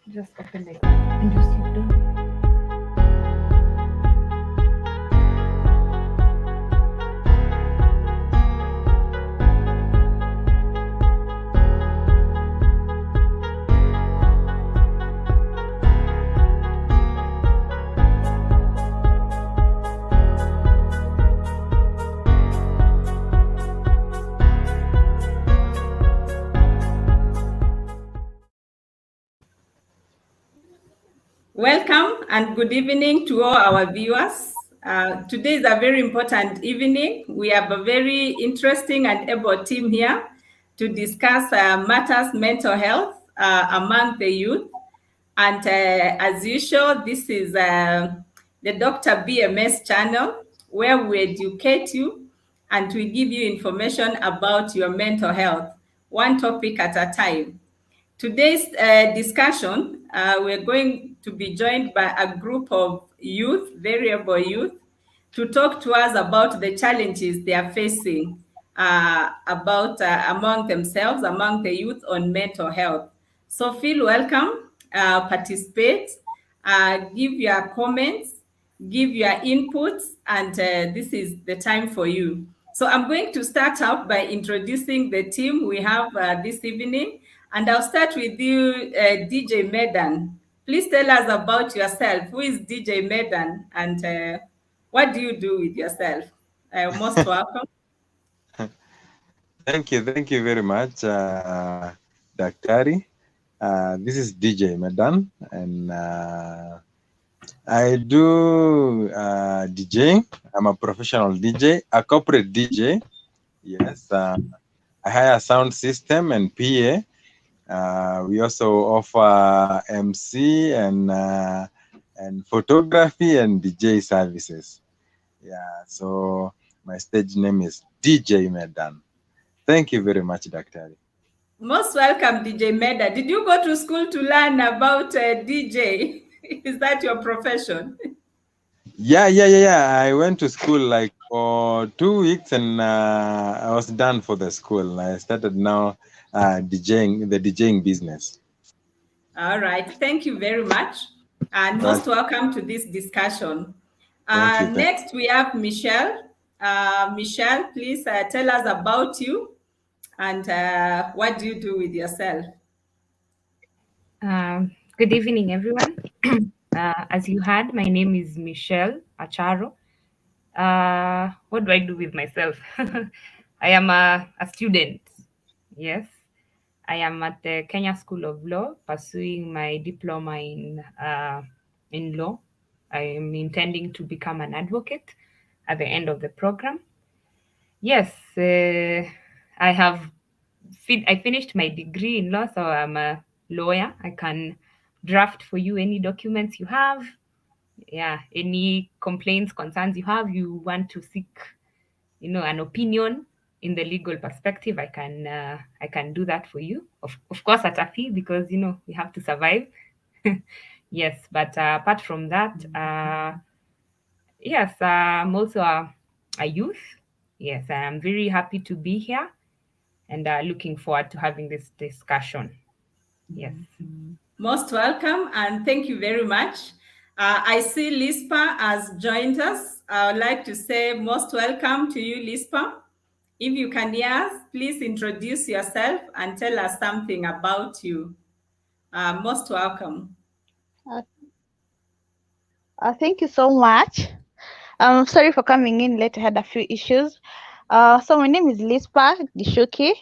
Just open the and you sit down. Welcome and good evening to all our viewers. Today is a very important evening. We have a very interesting and able team here to discuss matters mental health among the youth. And as usual, this is the Dr. BMS channel where we educate you and we give you information about your mental health, one topic at a time. Today's discussion, we're going to be joined by a group of youth, variable youth, to talk to us about the challenges they are facing about among themselves, among the youth on mental health. So feel welcome, participate, give your comments, give your inputs, and this is the time for you. So I'm going to start out by introducing the team we have this evening. And I'll start with you, DJ Medan. Please tell us about yourself. Who is DJ Medan and what do you do with yourself? Most welcome. Thank you very much, Daktari. This is DJ Medan, and I do DJing. I'm a professional DJ, a corporate DJ. Yes, I hire sound system and PA. We also offer MC and photography and DJ services. Yeah, so my stage name is DJ Medan. Thank you very much, Daktari. Most welcome, DJ Meda. Did you go to school to learn about DJ? Is that your profession? Yeah. I went to school like for 2 weeks and I was done for the school. I started now DJing business. All right. Thank you very much. And most welcome to this discussion. Thank you. Next, we have Michelle. Michelle, please tell us about you and what do you do with yourself? Good evening, everyone. As you heard, my name is Michelle Acharo. What do I do with myself? I am a student. Yes, I am at the Kenya School of Law, pursuing my diploma in law. I am intending to become an advocate at the end of the program. Yes, I finished my degree in law, so I'm a lawyer. I can draft for you any documents you have. Yeah, any complaints, concerns you have, you want to seek, an opinion in the legal perspective. I can do that for you. Of course, at a fee because we have to survive. Yes, but apart from that, yes, I'm also a youth. Yes, I'm very happy to be here and looking forward to having this discussion. Yes. Most welcome and thank you very much. I see Lispa has joined us. I would like to say most welcome to you, Lispa. If you can hear us, please introduce yourself and tell us something about you. Most welcome. Uh, Thank you so much. Sorry for coming in late. I had a few issues. So my name is Lispa Gishuki.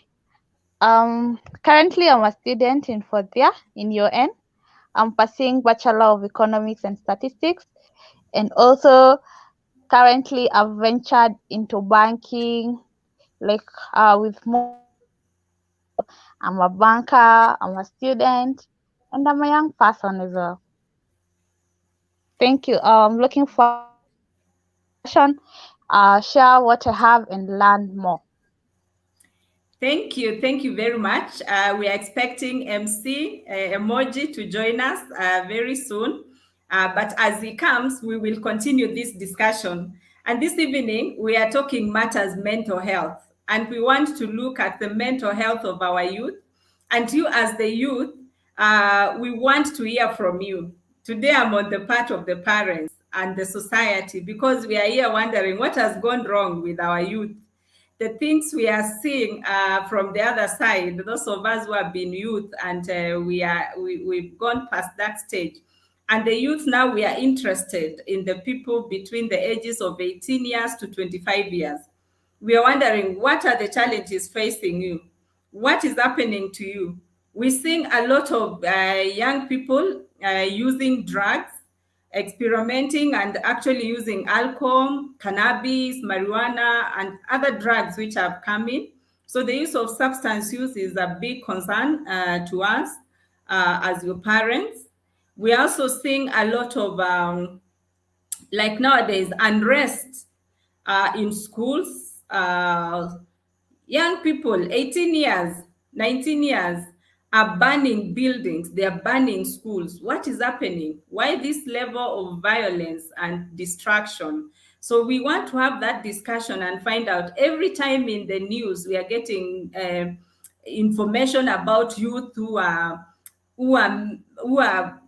Currently I'm a student in fourth year in UN. I'm pursuing Bachelor of Economics and Statistics, and also currently I've ventured into banking, like with more. I'm a banker, I'm a student, and I'm a young person as well. Thank you. I'm looking forward to this discussion, share what I have and learn more. Thank you. Thank you very much. We are expecting MC Emoji to join us very soon. But as he comes, we will continue this discussion. And this evening, we are talking matters mental health. And we want to look at the mental health of our youth. And you, as the youth, We want to hear from you. Today, I'm on the part of the parents and the society because we are here wondering what has gone wrong with our youth. The things we are seeing from the other side, those of us who have been youth and we've gone past that stage. And the youth now, we are interested in the people between the ages of 18 years to 25 years. We are wondering, what are the challenges facing you? What is happening to you? We're seeing a lot of young people using drugs, experimenting and actually using alcohol, cannabis, marijuana, and other drugs which have come in. So the use of substance use is a big concern to us as your parents. We're also seeing a lot of, like nowadays, unrest in schools. Young people, 18 years, 19 years, are burning buildings, they are burning schools. What is happening? Why this level of violence and distraction? So we want to have that discussion and find out. Every time in the news, we are getting information about youth who are who are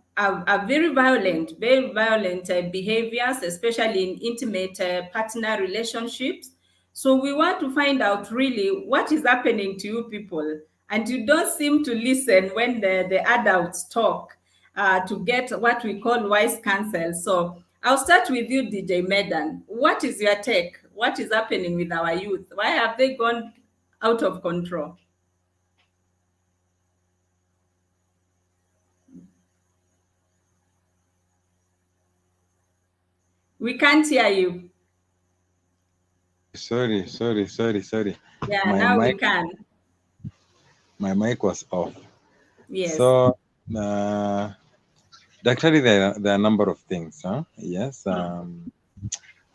very violent behaviors, especially in intimate partner relationships. So we want to find out really what is happening to you people. And you don't seem to listen when the adults talk to get what we call wise counsel. So I'll start with you, DJ Medan. What is your take? What is happening with our youth? Why have they gone out of control? We can't hear you. Sorry. Yeah, My now we mic, can. my mic was off. Yes. So, actually, there are a number of things. Huh? Yes.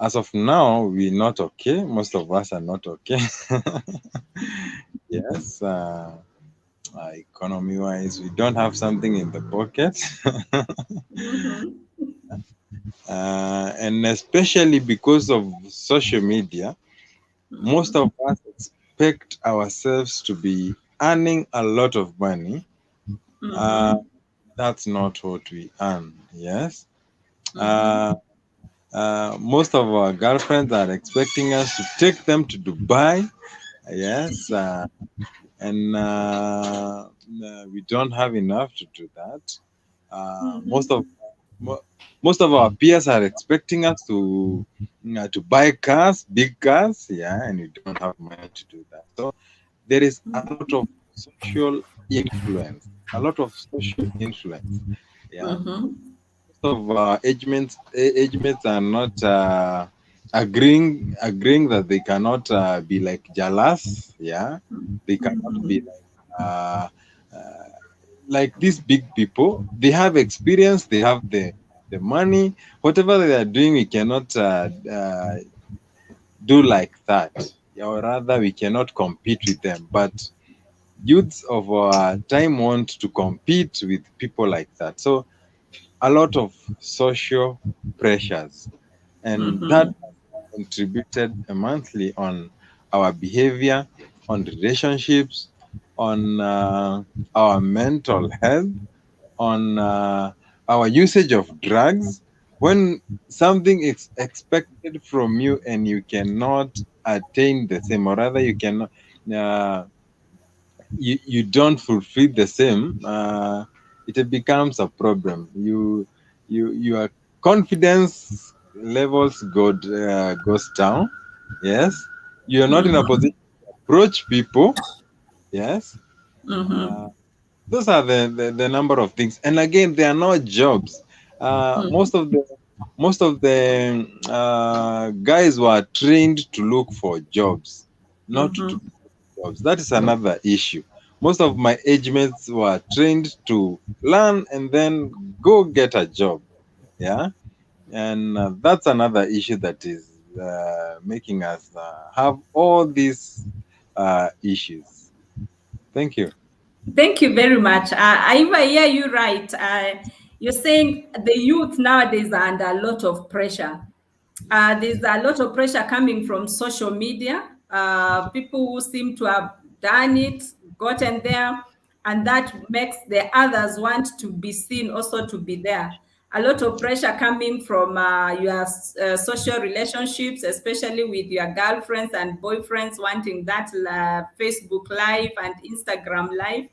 As of now, we're not okay. Most of us are not okay. Yes. Economy-wise, we don't have something in the pocket. Mm-hmm. And especially because of social media, most of us expect ourselves to be earning a lot of money. Uh, Mm-hmm. that's not what we earn. Yes. Mm-hmm. Most of our girlfriends are expecting us to take them to Dubai. Yes. And we don't have enough to do that. Uh, most of Mm-hmm. mo- Most of our peers are expecting us to buy cars, big cars, yeah, and we don't have money to do that. So there is a lot of social influence, yeah. Mm-hmm. Most of age mates are not agreeing that they cannot be like jealous, yeah. They cannot be uh, uh, like these big people. They have experience, they have the money. Whatever they are doing, we cannot do like that, or rather we cannot compete with them. But youths of our time want to compete with people like that. So a lot of social pressures, and that Mm-hmm. contributed immensely on our behavior, on relationships, on our mental health, on our usage of drugs. When something is expected from you and you cannot attain the same, or rather uh, you don't fulfill the same, it becomes a problem. Your confidence levels goes down. Yes, you're not in a Mm-hmm. position to approach people. Yes, Mm-hmm. uh, those are the number of things. And again, there are no jobs. Mm-hmm. Most of the guys were trained to look for jobs, not to Mm-hmm. jobs. That is another issue. Most of my age mates were trained to learn and then go get a job. Yeah. And that's another issue that is making us have all these issues. Thank you. Thank you very much. If I hear you right, you're saying the youth nowadays are under a lot of pressure. There's a lot of pressure coming from social media. People who seem to have done it, gotten there, and that makes the others want to be seen, also to be there. A lot of pressure coming from your social relationships, especially with your girlfriends and boyfriends wanting that Facebook Live and Instagram Live.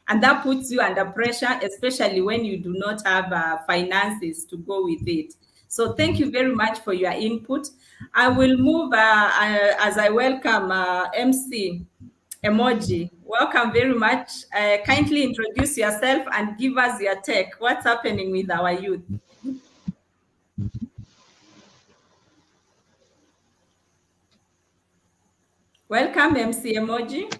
And that puts you under pressure, especially when you do not have finances to go with it. So thank you very much for your input. I will move as I welcome MC Emoji. Welcome very much. Kindly introduce yourself and give us your take. What's happening with our youth? Welcome, MC Emoji.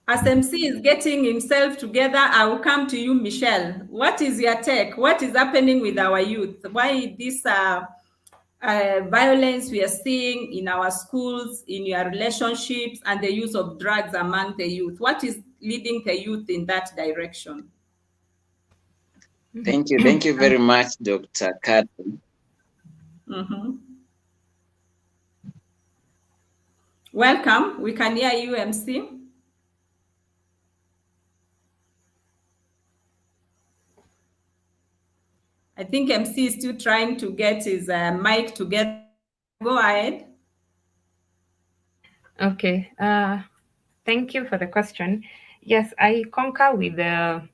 As MC is getting himself together, I will come to you, Michelle. What is your take? What is happening with our youth? Why this violence we are seeing in our schools, in your relationships, and the use of drugs among the youth? What is leading the youth in that direction? Thank you. Thank you very much, Dr. Karen. Welcome. We can hear you, MC. I think MC is still trying to get his mic together. Go ahead. Okay. Thank you for the question. Yes, I concur with the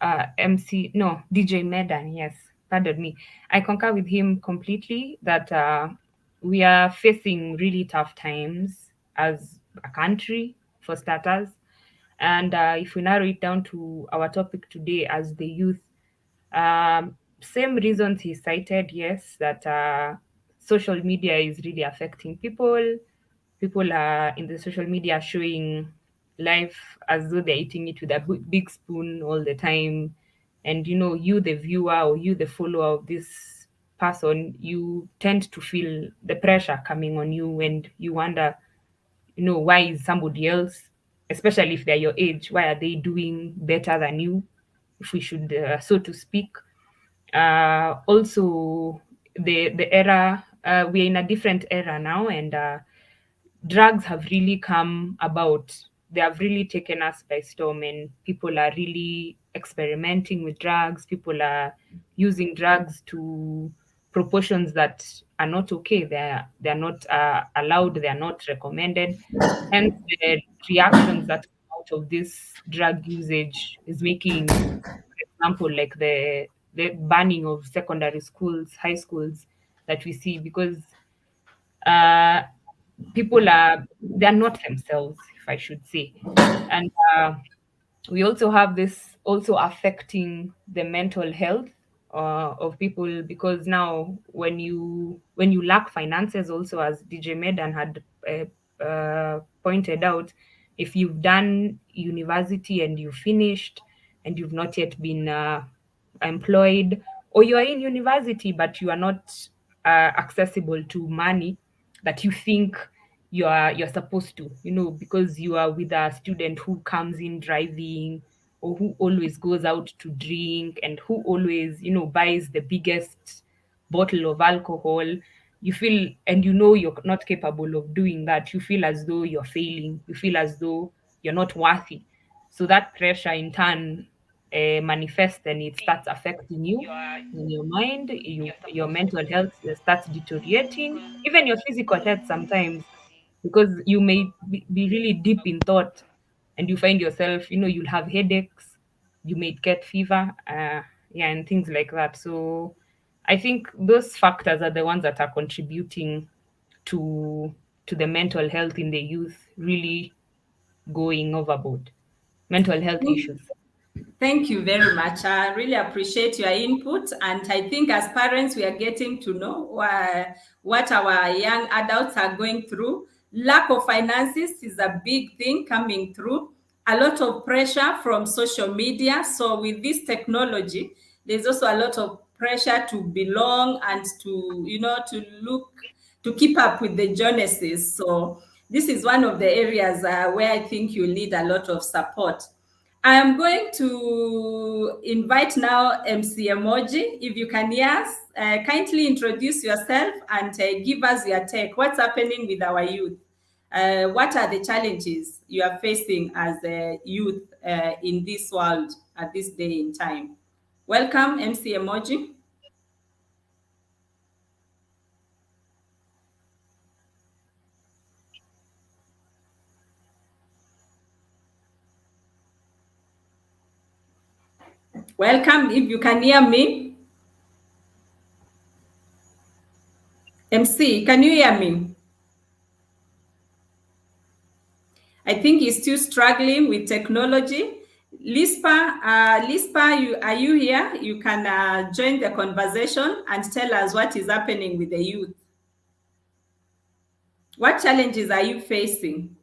DJ Medan. Yes, pardon me. I concur with him completely that we are facing really tough times as a country, for starters. And if we narrow it down to our topic today as the youth, same reasons he cited, yes, that social media is really affecting people. People are in the social media showing life as though they're eating it with a big spoon all the time. And you, the viewer, or you, the follower of this person, you tend to feel the pressure coming on you, and you wonder, why is somebody else, especially if they're your age, why are they doing better than you, if we should, so to speak. Also, the era, we're in a different era now, and drugs have really come about. They have really taken us by storm, and people are really experimenting with drugs. People are using drugs to proportions that are not okay. They're not allowed. They are not recommended. Hence, the reactions that come out of this drug usage is making, for example, like the banning of secondary schools, high schools that we see, because uh, people are, they're not themselves, if I should say. And we also have this also affecting the mental health of people, because now when you lack finances, also as DJ Medan had pointed out, if you've done university and you finished and you've not yet been employed, or you are in university but you are not accessible to money that you think you're supposed to, because you are with a student who comes in driving, or who always goes out to drink, and who always, buys the biggest bottle of alcohol. You feel, and you're not capable of doing that, you feel as though you're failing, you feel as though you're not worthy. So that pressure in turn manifests, and it starts affecting you in your mind. Your mental health starts deteriorating, even your physical health sometimes, because you may be really deep in thought, and you find yourself, you'll have headaches, you may get fever, yeah, and things like that. So I think those factors are the ones that are contributing to the mental health in the youth really going overboard. Mental health issues. Thank you very much. I really appreciate your input. And I think as parents, we are getting to know what our young adults are going through. Lack of finances is a big thing coming through. A lot of pressure from social media. So with this technology, there's also a lot of pressure to belong and to keep up with the Joneses. So this is one of the areas where I think you need a lot of support. I am going to invite now MC Emoji. If you can hear us, kindly introduce yourself and give us your take. What's happening with our youth? What are the challenges you are facing as a youth in this world at this day in time? Welcome, MC Emoji. Welcome, if you can hear me. MC, can you hear me? I think he's still struggling with technology. Lispa, are you here? You can join the conversation and tell us what is happening with the youth. What challenges are you facing?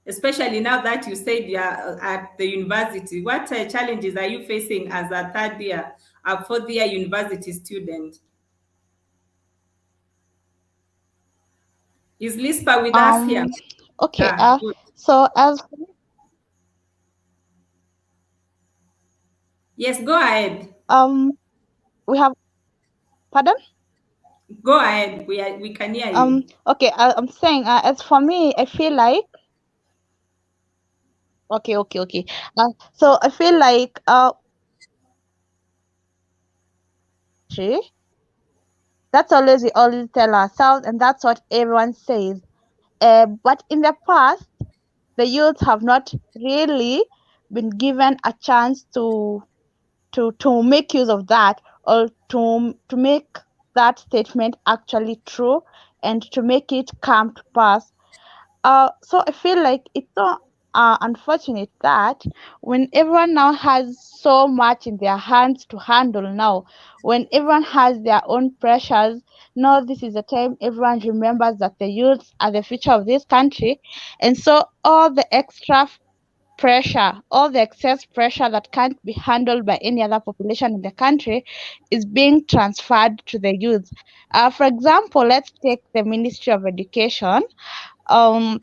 Especially now that you said you are at the university, what challenges are you facing as a third year, a fourth year university student? Is Lispa with us here? Okay. Good. So as Yes, go ahead. we have, pardon. Go ahead. We can hear you. Okay. I'm saying, as for me, I feel like, okay. So I feel like that's always we always tell ourselves, and that's what everyone says. But in the past, the youth have not really been given a chance to make use of that, or to make that statement actually true, and to make it come to pass. So I feel like it's so unfortunate that when everyone now has so much in their hands to handle now, when everyone has their own pressures, now this is the time everyone remembers that the youths are the future of this country, and so all the extra pressure, all the excess pressure that can't be handled by any other population in the country is being transferred to the youth. For example, let's take the Ministry of Education. Um,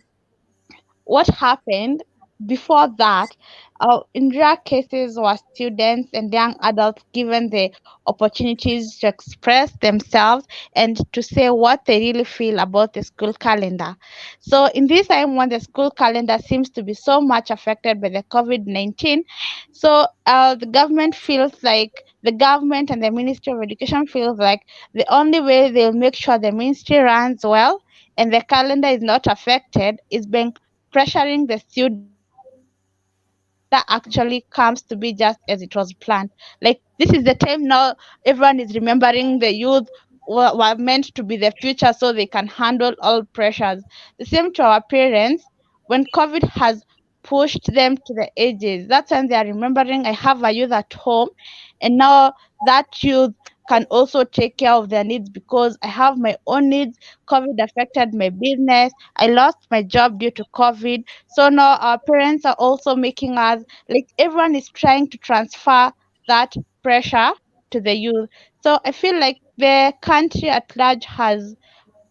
what happened before that, in rare cases, were students and young adults given the opportunities to express themselves and to say what they really feel about the school calendar. So in this time when the school calendar seems to be so much affected by the COVID-19, so the government and the Ministry of Education feels like the only way they'll make sure the ministry runs well and the calendar is not affected is being pressuring the student that actually comes to be just as it was planned. Like, this is the time now everyone is remembering the youth were meant to be the future so they can handle all pressures. The same to our parents. When COVID has pushed them to the edges, that's when they are remembering, I have a youth at home, and now that youth can also take care of their needs because I have my own needs. COVID affected my business. I lost my job due to COVID. So now our parents are also making us, like, everyone is trying to transfer that pressure to the youth. So I feel like the country at large has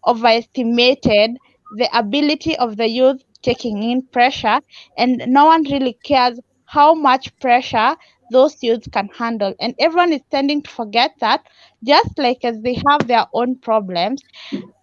overestimated the ability of the youth taking in pressure, and no one really cares how much pressure those youths can handle. And everyone is tending to forget that, just like as they have their own problems,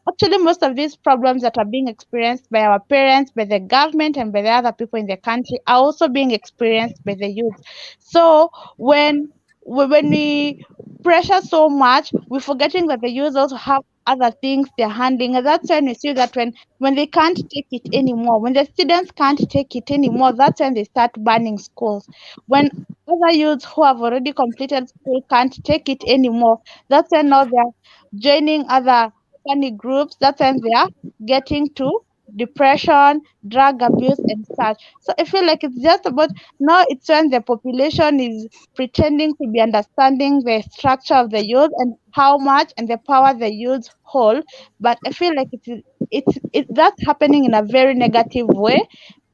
actually, most of these problems that are being experienced by our parents, by the government, and by the other people in the country are also being experienced by the youth. So when we pressure so much, we're forgetting that the youth also have other things they're handling. And that's when we see that when they can't take it anymore, when the students can't take it anymore, that's when they start banning schools. When other youths who have already completed school can't take it anymore, that's when now they're joining other funny groups. That's when they are getting to depression, drug abuse, and such. So I feel like it's just about, now it's when the population is pretending to be understanding the structure of the youth and how much and the power the youth hold. But I feel like that's happening in a very negative way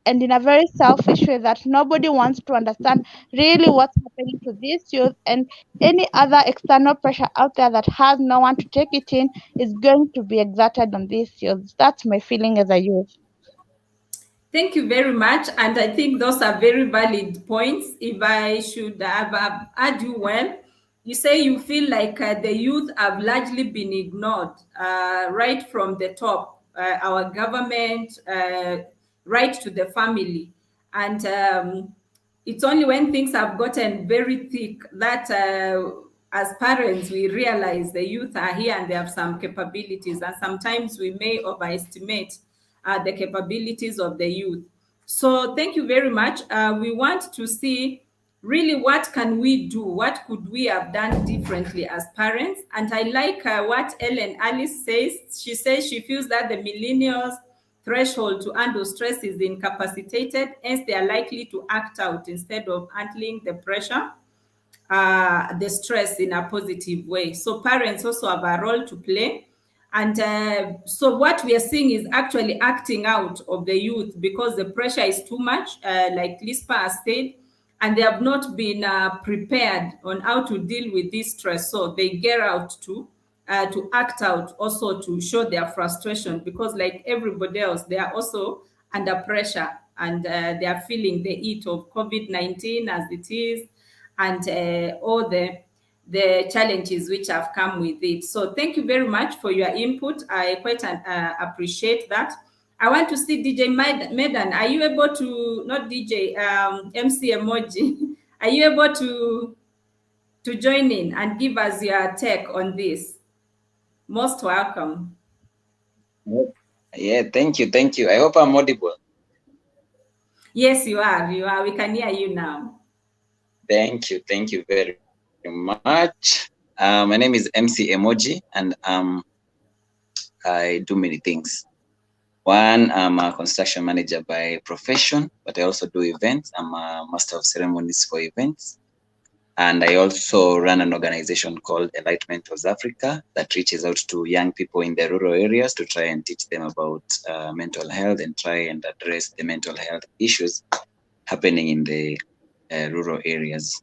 and in a very selfish way, that nobody wants to understand really what's happening to this youth, and any other external pressure out there that has no one to take it in is going to be exerted on these youth. That's my feeling as a youth. Thank you very much. And I think those are very valid points. If I should have heard you well, you say you feel like the youth have largely been ignored right from the top our government, right to the family. And it's only when things have gotten very thick that as parents, we realize the youth are here and they have some capabilities, and sometimes we may overestimate the capabilities of the youth. So thank you very much. We want to see really what can we do, what could we have done differently as parents. And I like what Ellen Alice says. She says she feels that the millennials threshold to handle stress is incapacitated, hence they are likely to act out instead of handling the pressure, the stress in a positive way. So parents also have a role to play. And so what we are seeing is actually acting out of the youth because the pressure is too much, like Lispa has said, and they have not been prepared on how to deal with this stress. So they get out to act out, also to show their frustration, because like everybody else, they are also under pressure, and they are feeling the heat of COVID-19 as it is, and all the challenges which have come with it. So thank you very much for your input. I quite appreciate that. I want to see DJ Medan. Are you able to, not DJ, MC Emoji, are you able to join in and give us your take on this? Most welcome. Yeah, thank you, thank you. I hope I'm audible. Yes, you are. You are. We can hear you now. Thank you very much. My name is MC Emoji, and I do many things. One, I'm a construction manager by profession, but I also do events. I'm a master of ceremonies for events. And I also run an organization called Enlightenment of Africa that reaches out to young people in the rural areas to try and teach them about mental health and try and address the mental health issues happening in the rural areas.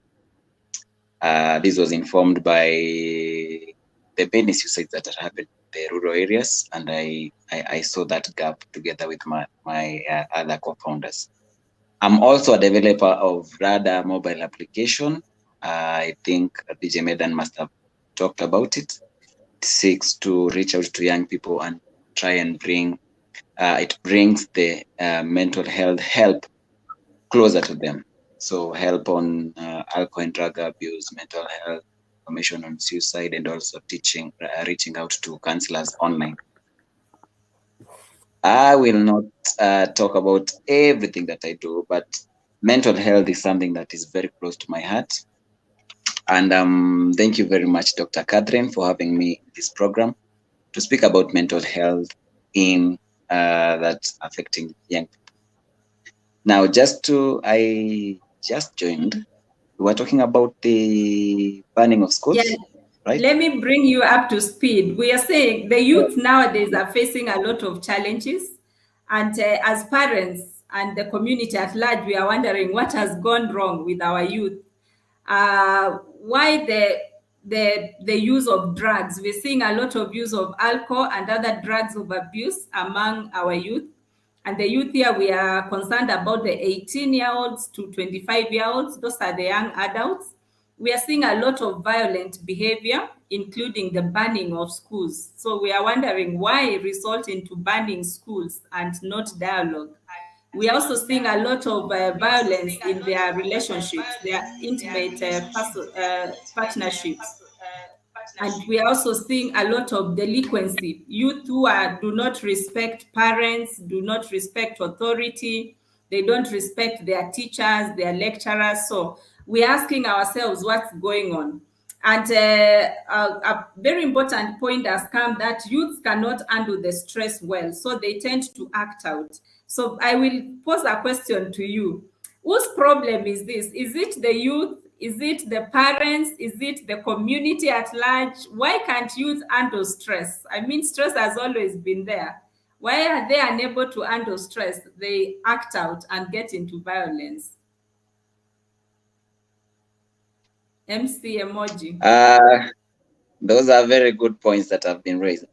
This was informed by the many suicides that are happening in the rural areas, and I saw that gap together with my other co-founders. I'm also a developer of Radar mobile application. I think DJ Medan must have talked about it. It seeks to reach out to young people and try and bring, it brings the mental health help closer to them. So help on alcohol and drug abuse, mental health, information on suicide, and also teaching, reaching out to counselors online. I will not talk about everything that I do, but mental health is something that is very close to my heart. And thank you very much, Dr. Catherine, for having me in this program to speak about mental health in that's affecting young people. Now, I just joined. We were talking about the banning of schools, Yeah. right? Let me bring you up to speed. We are saying the youth nowadays are facing a lot of challenges. And as parents and the community at large, we are wondering what has gone wrong with our youth. Why the use of drugs? We're seeing a lot of use of alcohol and other drugs of abuse among our youth. And the youth here, we are concerned about the 18-year-olds to 25-year-olds. Those are the young adults. We are seeing a lot of violent behavior, including the banning of schools. So we are wondering why resort into banning schools and not dialogue. We are also seeing a lot of violence in their relationships, their intimate partnerships. And we are also seeing a lot of delinquency. Youth who do not respect parents, do not respect authority, they don't respect their teachers, their lecturers. So we're asking ourselves what's going on. And a very important point has come that youths cannot handle the stress well, so they tend to act out. So I will pose a question to you. Whose problem is this? Is it the youth? Is it the parents? Is it the community at large? Why can't youth handle stress? I mean, stress has always been there. Why are they unable to handle stress? They act out and get into violence. MC Emoji. Those are very good points that have been raised.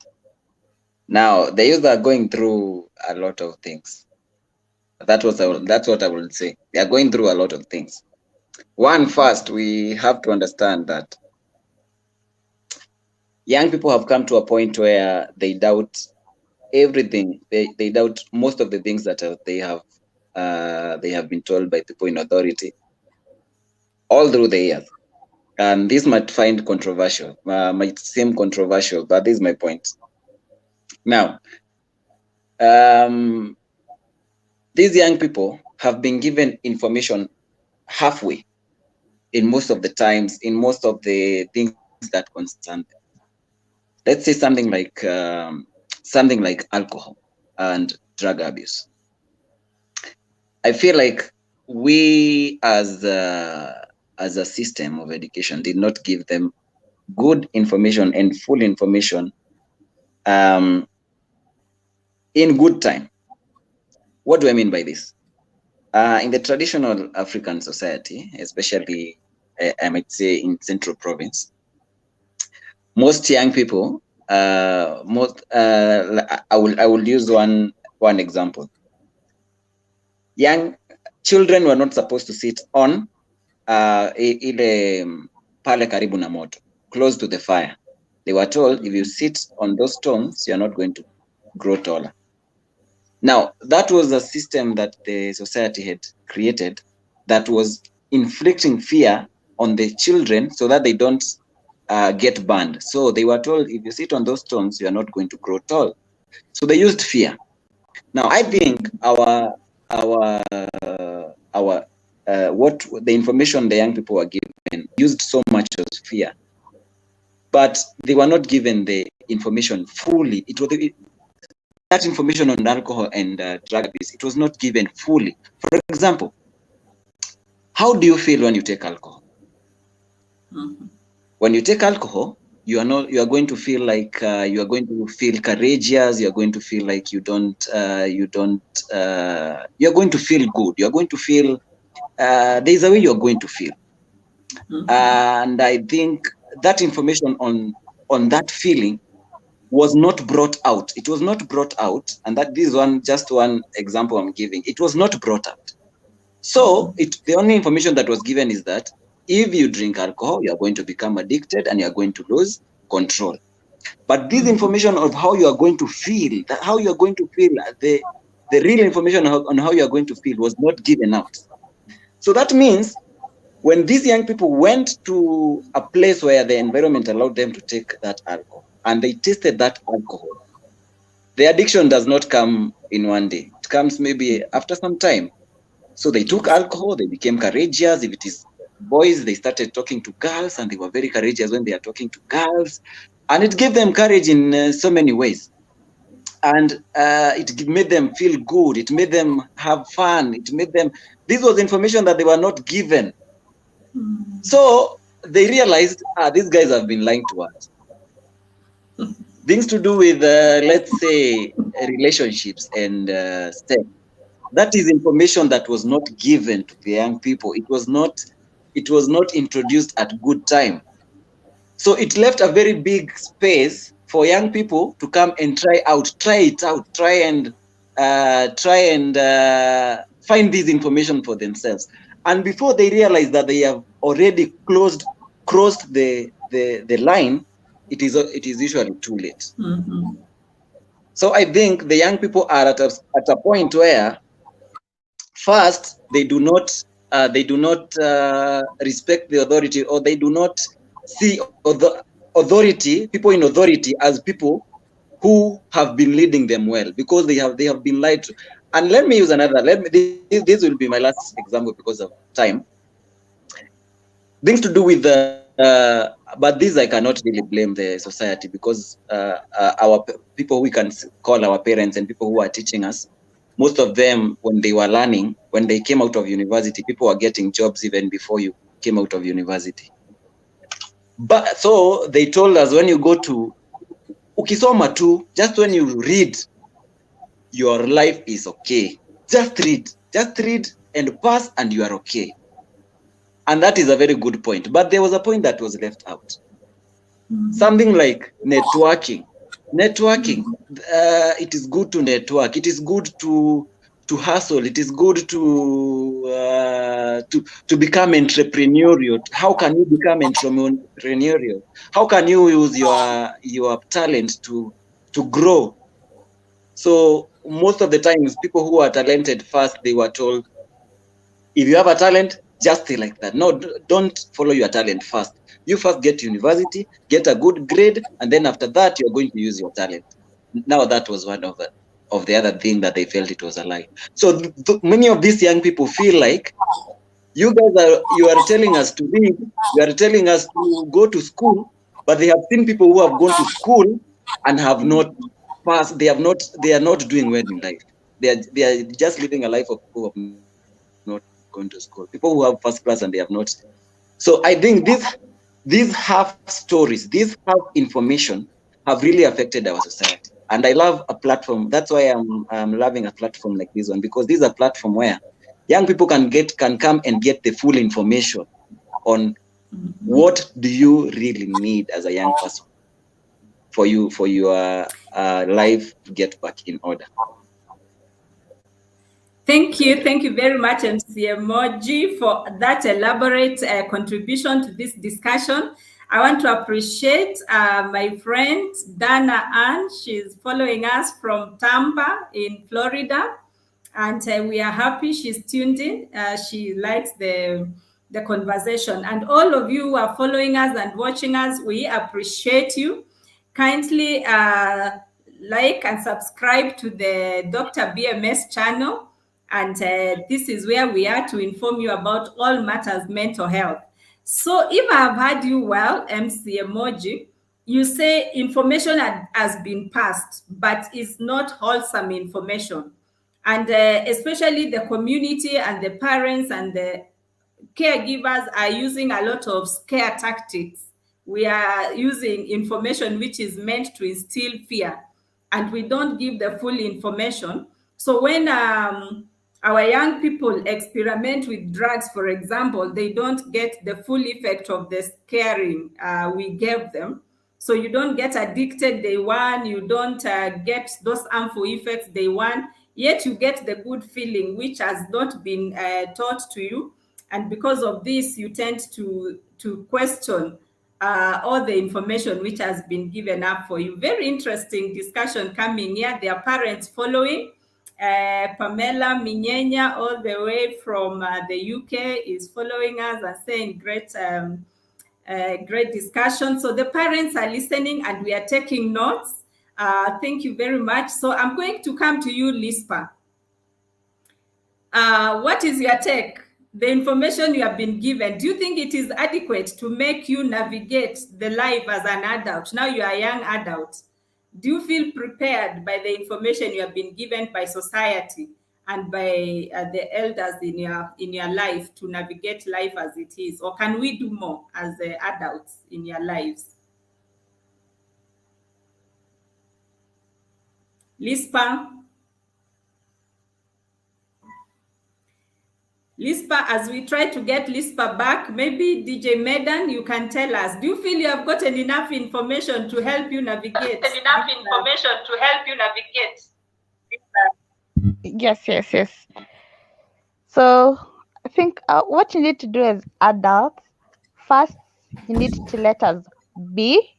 Now, the youth are going through a lot of things. That's what I would say. They are going through a lot of things. One, first, we have to understand that young people have come to a point where they doubt everything. They doubt most of the things that they have been told by people in authority all through the years. And this might find controversial, might seem controversial, but this is my point. Now, these young people have been given information halfway in most of the times, in most of the things that concern them. Let's say something like alcohol and drug abuse. I feel like we as a system of education did not give them good information and full information in good time. What do I mean by this? In the traditional African society, especially I might say in Central Province, most young people, I will use one example. Young children were not supposed to sit on ile pale karibu na moto, close to the fire. They were told if you sit on those stones, you're not going to grow taller. Now, that was a system that the society had created that was inflicting fear on the children so that they don't get burned. So they were told, if you sit on those stones, you are not going to grow tall. So they used fear. Now, I think what the information the young people were given used so much as fear, but they were not given the information fully. That information on alcohol and drug abuse, it was not given fully. For example, how do you feel when you take alcohol? Mm-hmm. When you take alcohol, you are going to feel like you are going to feel courageous. You are going to feel like you are going to feel good. You are going to feel there is a way you are going to feel. Mm-hmm. And I think that information on that feeling was not brought out. It was not brought out, and that this is just one example I'm giving. It was not brought out. So the only information that was given is that if you drink alcohol, you are going to become addicted and you are going to lose control. But this information of how you are going to feel, the real information on how you are going to feel was not given out. So that means when these young people went to a place where the environment allowed them to take that alcohol, and they tasted that alcohol, the addiction does not come in one day. It comes maybe after some time. So they took alcohol, they became courageous. If it is boys, they started talking to girls, and they were very courageous when they are talking to girls. And it gave them courage in so many ways. And it made them feel good. It made them have fun. This was information that they were not given. So they realized, these guys have been lying to us. Things to do with, let's say, relationships and sex. That is information that was not given to the young people. It was not introduced at good time. So it left a very big space for young people to come and try it out, try and find this information for themselves. And before they realize that they have already crossed the line, it is usually too late. Mm-hmm. So I think the young people are at a point where, first, they do not respect the authority, or they do not see people in authority as people who have been leading them well, because they have been lied to. And let me use another. This will be my last example because of time. Things to do with but this I cannot really blame the society, because our people we can call our parents and people who are teaching us, most of them, when they were learning, when they came out of university, people were getting jobs even before you came out of university. But so they told us, when you go to ukisoma tu, just when you read, your life is okay. Just read and pass, and you are okay. And that is a very good point. But there was a point that was left out. Mm-hmm. Something like networking. It is good to network. It is good to hustle. It is good to become entrepreneurial. How can you become entrepreneurial? How can you use your talent to grow? So most of the times, people who are talented first, they were told, if you have a talent, just stay like that. No, don't follow your talent first. You first get to university, get a good grade, and then after that, you're going to use your talent. Now that was one of the other thing that they felt it was a lie. So many of these young people feel like you are telling us to read, you are telling us to go to school, but they have seen people who have gone to school and have not passed. They are not doing well in life. They are just living a life of people who have not gone to school. People who have first class and they have not. So I think these half stories, these half information have really affected our society. And I love a platform. That's why I'm loving a platform like this one, because this is a platform where young people can come and get the full information on what do you really need as a young person for your life to get back in order. Thank you very much, MC Emoji, for that elaborate contribution to this discussion. I want to appreciate my friend Dana Ann. She's following us from Tampa in Florida, and we are happy she's tuned in. She likes the conversation, and all of you who are following us and watching us, we appreciate you. Kindly like and subscribe to the Dr. BMS channel. And this is where we are to inform you about all matters mental health. So if I have heard you well, MC Emoji, you say information has been passed, but it's not wholesome information. And especially the community and the parents and the caregivers are using a lot of scare tactics. We are using information which is meant to instill fear, and we don't give the full information. So when our young people experiment with drugs, for example, they don't get the full effect of the scaring we gave them. So you don't get addicted day one, you don't get those harmful effects day one, yet you get the good feeling which has not been taught to you. And because of this, you tend to question all the information which has been given up for you. Very interesting discussion coming here. Their parents following. Pamela Minyenya, all the way from the UK, is following us and saying great discussion. So the parents are listening and we are taking notes. Thank you very much. So I'm going to come to you, Lispa. What is your take? The information you have been given, do you think it is adequate to make you navigate the life as an adult? Now you are a young adult. Do you feel prepared by the information you have been given by society and by the elders in your life to navigate life as it is? Or can we do more as adults in your lives? Lispa? Lispa, as we try to get Lispa back, maybe DJ Medan, you can tell us, do you feel you have gotten enough information to help you navigate? Yes. So I think what you need to do as adults, first you need to let us be,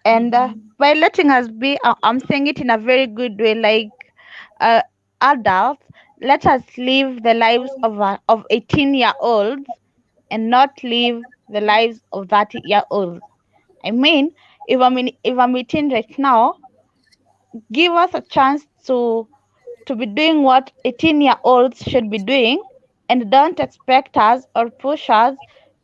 and by letting us be, I'm saying it in a very good way. Like adults, let us live the lives of 18-year-olds and not live the lives of 30-year-olds. I mean, if I'm 18 right now, give us a chance to be doing what 18-year-olds should be doing, and don't expect us or push us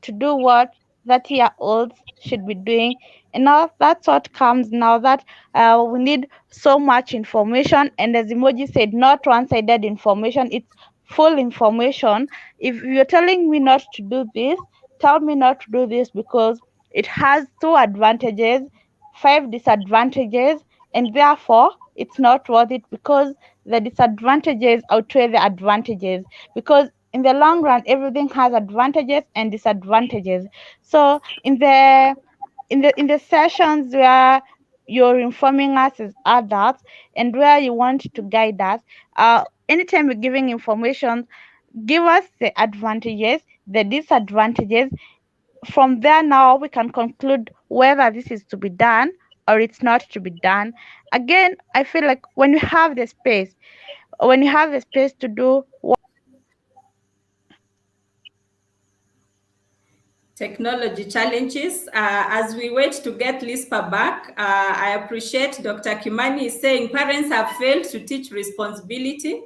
to do what 30-year-olds should be doing. And now that's what comes now, that we need so much information, and as Emoji said, not one-sided information, it's full information. If you're telling me not to do this, tell me not to do this, because it has 2 advantages, 5 disadvantages, and therefore it's not worth it, because the disadvantages outweigh the advantages, because in the long run everything has advantages and disadvantages. So in the sessions where you're informing us as adults and where you want to guide us, anytime you're giving information, give us the advantages, the disadvantages. From there, now we can conclude whether this is to be done or it's not to be done. Again, I feel like when you have the space to do Technology challenges. As we wait to get Lispa back, I appreciate Dr. Kimani is saying parents have failed to teach responsibility.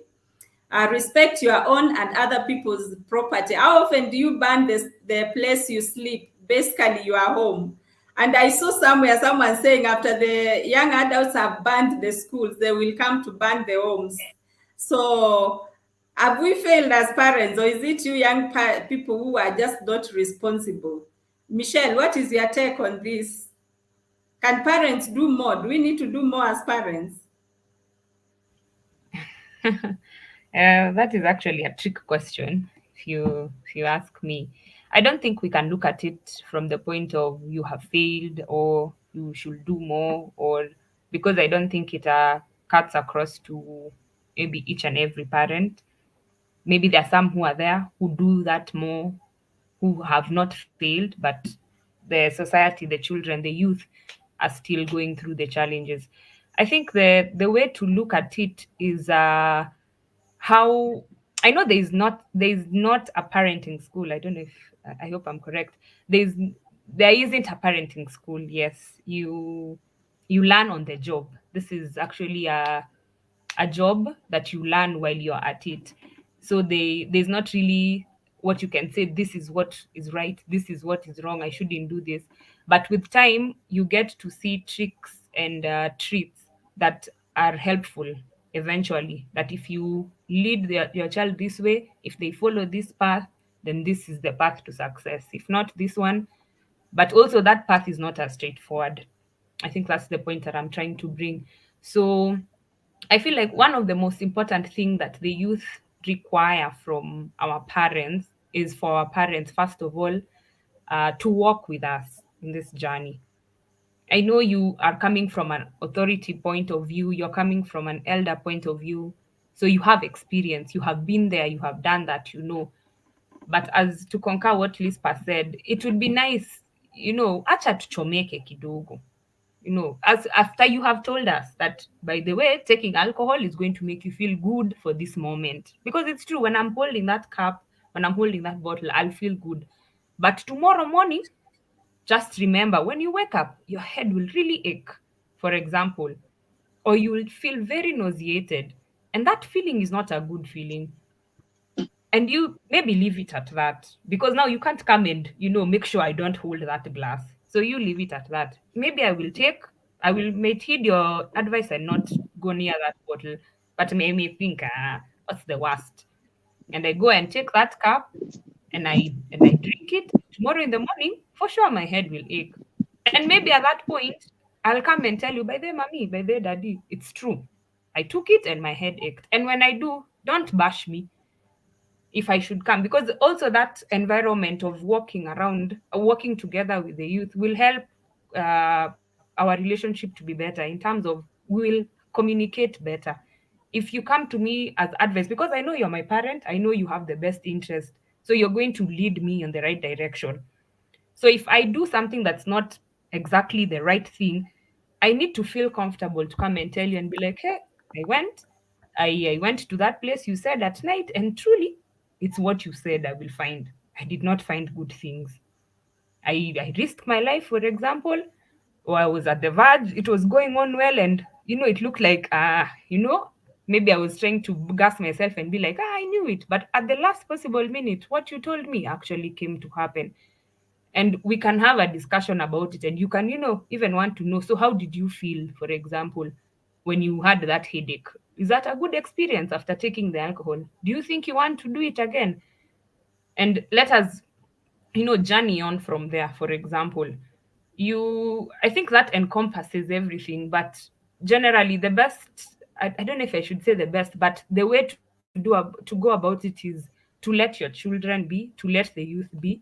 Respect your own and other people's property. How often do you burn the place you sleep, basically your home? And I saw somewhere someone saying after the young adults have burned the schools, they will come to burn the homes. So have we failed as parents, or is it you young people who are just not responsible? Michelle, what is your take on this? Can parents do more? Do we need to do more as parents? That is actually a trick question, if you ask me. I don't think we can look at it from the point of you have failed or you should do more, or because I don't think it cuts across to maybe each and every parent. Maybe there are some who are there who do that more, who have not failed, but the society, the children, the youth are still going through the challenges. I think the way to look at it is how I know there is not a parenting school. I don't know if I hope I'm correct. There isn't a parenting school. Yes, you learn on the job. This is actually a job that you learn while you're at it. So there's not really what you can say, this is what is right, this is what is wrong, I shouldn't do this. But with time, you get to see tricks and treats that are helpful eventually. That if you lead your child this way, if they follow this path, then this is the path to success. If not this one, but also that path is not as straightforward. I think that's the point that I'm trying to bring. So I feel like one of the most important thing that the youth require from our parents is for our parents, first of all, to walk with us in this journey. I know you are coming from an authority point of view, you're coming from an elder point of view. So you have experience, you have been there, you have done that, you know. But as to concur what Lispa said, it would be nice, acha tuchomeke kidogo, as after you have told us that, by the way, taking alcohol is going to make you feel good for this moment, because it's true, when I'm holding that cup, when I'm holding that bottle, I'll feel good. But tomorrow morning, just remember, when you wake up, your head will really ache, for example, or you will feel very nauseated, and that feeling is not a good feeling. And you maybe leave it at that, because now you can't come and make sure I don't hold that glass. So you leave it at that. Maybe I will may heed your advice and not go near that bottle, but may think, what's the worst? And I go and take that cup, and I drink it. Tomorrow in the morning, for sure my head will ache. And maybe at that point, I'll come and tell you, by the mommy, by the daddy, it's true, I took it and my head ached. And when I do, don't bash me if I should come, because also that environment of walking around, working together with the youth will help our relationship to be better, in terms of we will communicate better. If you come to me as advice, because I know you're my parent, I know you have the best interest, so you're going to lead me in the right direction. So if I do something that's not exactly the right thing, I need to feel comfortable to come and tell you and be like, hey, I went, I went to that place you said at night, and truly, it's what you said I will find. I did not find good things. I risked my life, for example, or I was at the verge, it was going on well, and it looked like maybe I was trying to gas myself and be like, I knew it. But at the last possible minute, what you told me actually came to happen. And we can have a discussion about it, and you can even want to know, so how did you feel, for example, when you had that headache? Is that a good experience after taking the alcohol? Do you think you want to do it again? And let us journey on from there. For example, I think that encompasses everything, but generally the best, I don't know if I should say the best, but the way to go about it is to let your children be, to let the youth be,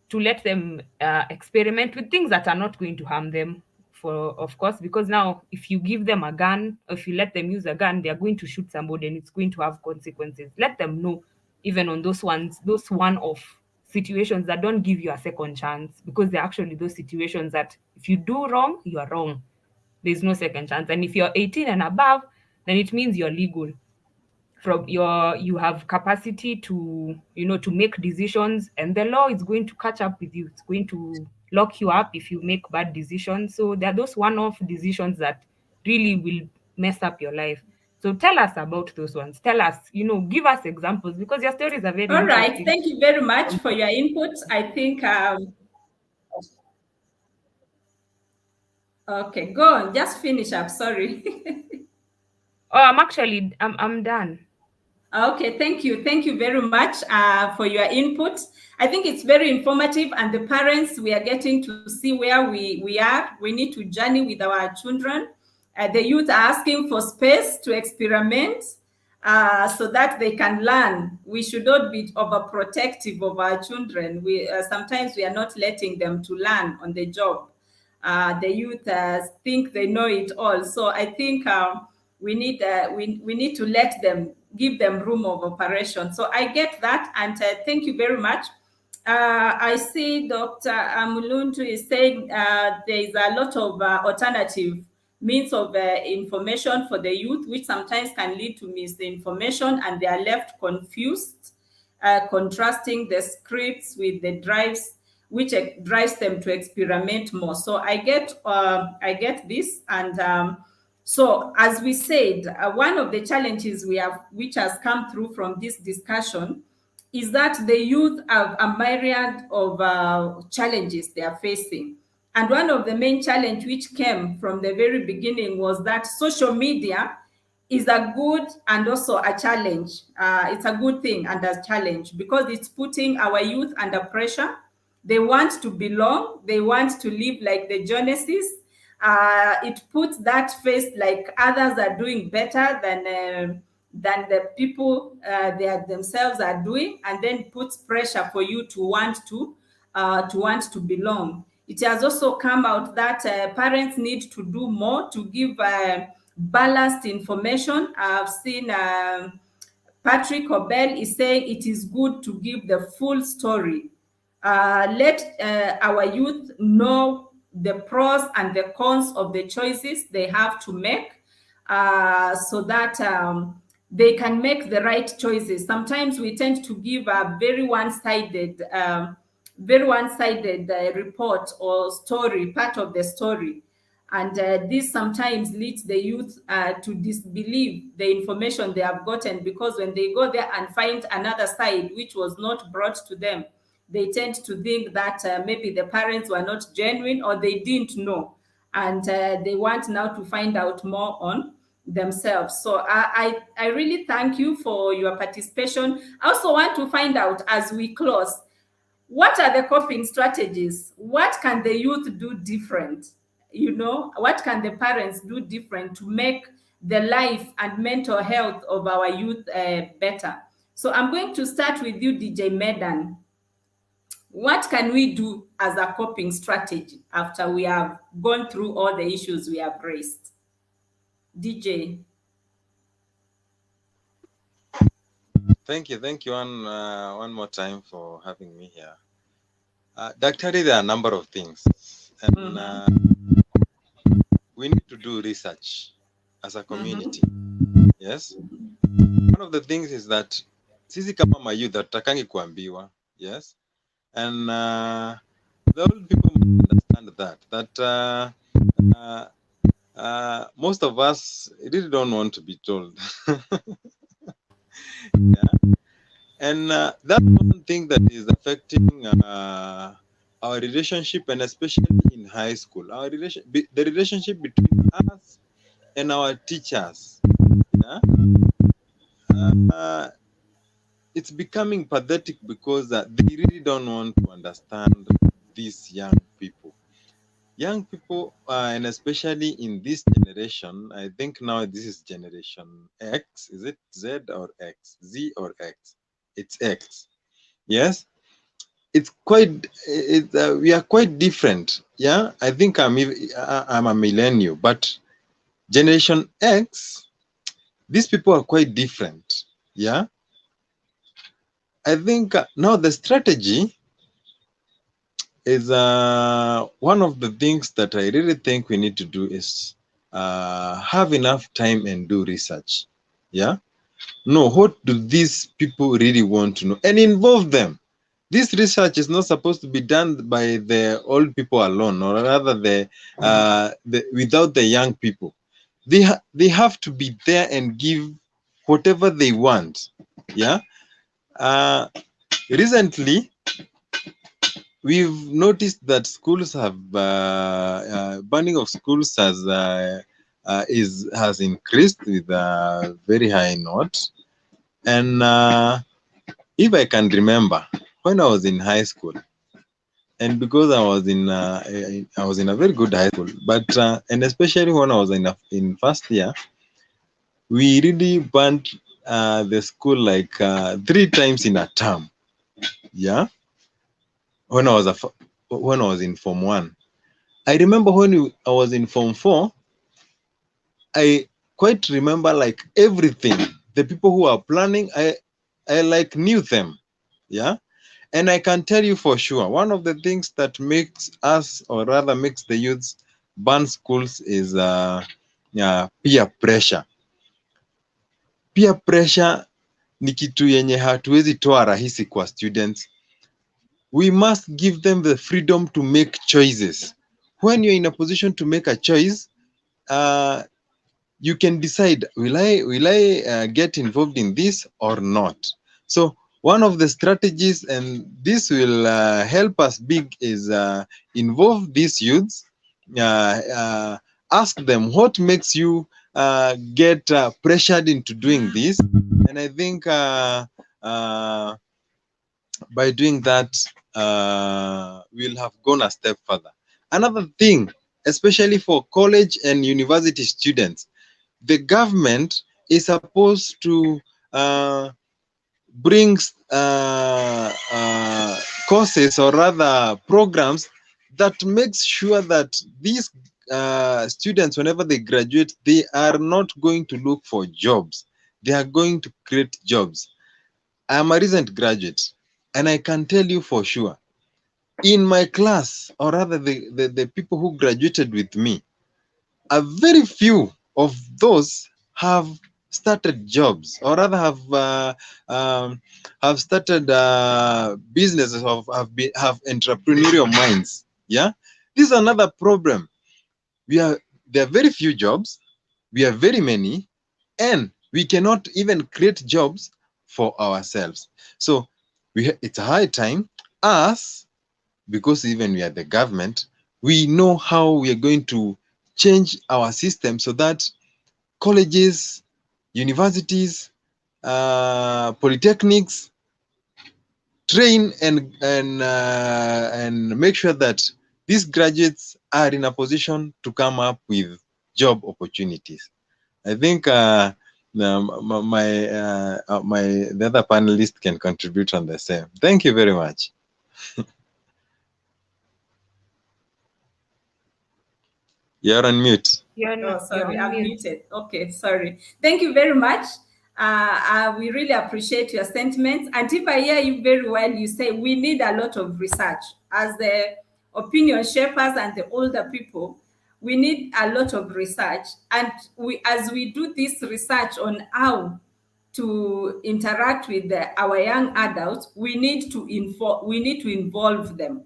to let them experiment with things that are not going to harm them, for of course, because now if you give them a gun, or if you let them use a gun, they are going to shoot somebody and it's going to have consequences. Let them know, even on those one-off situations that don't give you a second chance, because they're actually those situations that if you do wrong, you are wrong. There's no second chance. And if you're 18 and above, then it means you're legal. You have capacity to, to make decisions, and the law is going to catch up with you. It's going to lock you up if you make bad decisions. So there are those one-off decisions that really will mess up your life. So tell us about those ones. Tell us, give us examples, because your stories are very All right. interesting. Thank you very much for your input. I think, okay, go on. Just finish up. Sorry. Oh, I'm done. Okay, thank you. Thank you very much for your input. I think it's very informative, and the parents, we are getting to see where we are. We need to journey with our children. The youth are asking for space to experiment so that they can learn. We should not be overprotective of our children. Sometimes we are not letting them to learn on the job. The youth think they know it all. So I think we need to let them, give them room of operation. So I get that, and thank you very much. I see Dr. Mulundu is saying there is a lot of alternative means of information for the youth, which sometimes can lead to misinformation, and they are left confused, contrasting the scripts with the drives, which drives them to experiment more. So I get this, and so, as we said, one of the challenges we have, which has come through from this discussion, is that the youth have a myriad of challenges they are facing. And one of the main challenge which came from the very beginning was that social media is a good and also a challenge. It's a good thing and a challenge, because it's putting our youth under pressure. They want to belong. They want to live like the Joneses. It puts that face like others are doing better than the people they are themselves are doing, and then puts pressure for you to want to belong. It has also come out that parents need to do more to give balanced information. I've seen Patrick Obel is saying it is good to give the full story. Let our youth know the pros and the cons of the choices they have to make, so that they can make the right choices. Sometimes we tend to give a very one-sided report or story, part of the story. And this sometimes leads the youth to disbelieve the information they have gotten, because when they go there and find another side which was not brought to them, they tend to think that maybe the parents were not genuine, or they didn't know, and they want now to find out more on themselves. So I really thank you for your participation. I also want to find out, as we close, what are the coping strategies? What can the youth do different? What can the parents do different to make the life and mental health of our youth better? So I'm going to start with you, DJ Medan. What can we do as a coping strategy after we have gone through all the issues we have raised? DJ. Thank you one more time for having me here. Daktari, there are a number of things, and we need to do research as a community. Yes, one of the things is that sisi kama mayouth hatakangi kuambiwa. Yes, and the old people must understand that most of us really don't want to be told. Yeah. And that's one thing that is affecting our relationship, and especially in high school, the relationship between us and our teachers. Yeah? It's becoming pathetic, because they really don't want to understand these young people. Young people, and especially in this generation, I think now this is generation X. Is it Z or X? Z or X? It's X. Yes, it's quite. We are quite different. Yeah, I think I'm a millennial, but generation X, these people are quite different. Yeah, I think now the strategy is one of the things that I really think we need to do is have enough time and do research. Yeah. No, what do these people really want to know? And involve them. This research is not supposed to be done by the old people alone, or rather without the young people. They have to be there and give whatever they want. Yeah. Recently, we've noticed that schools have burning of schools has increased with a very high note. And if I can remember, when I was in high school, and because I was in a very good high school, but and especially when I was in first year, we really burned the school like 3 times in a term. Yeah, when when I was in Form 1. I remember when I was in Form 4, I quite remember like everything. The people who are planning, I like knew them. Yeah. And I can tell you for sure, one of the things that makes us, or rather makes the youths burn schools is peer pressure. Peer pressure ni kitu yenye hatuwezi toa rahisi kwa students. We must give them the freedom to make choices. When you're in a position to make a choice, you can decide, will I get involved in this or not? So one of the strategies, and this will help us big, is involve these youths, ask them what makes you get pressured into doing this. And I think by doing that, we'll have gone a step further. Another thing, especially for college and university students, the government is supposed to bring courses, or rather programs, that makes sure that these students, whenever they graduate, they are not going to look for jobs. They are going to create jobs. I am a recent graduate, and I can tell you for sure, in my class, or rather the people who graduated with me, a very few of those have started jobs, or rather have started businesses, have entrepreneurial minds. Yeah, this is another problem. There are very few jobs, we are very many, and we cannot even create jobs for ourselves. So it's a high time, us, because even we are the government, we know how we are going to change our system so that colleges, universities, polytechnics train and make sure that these graduates are in a position to come up with job opportunities. I think the other panelists can contribute on the same. Thank you very much. You're on mute. Sorry, I'm muted. Okay, sorry. Thank you very much. We really appreciate your sentiments. And if I hear you very well, you say we need a lot of research. As the opinion shapers and the older people, we need a lot of research. And as we do this research on how to interact with our young adults, we need to involve them.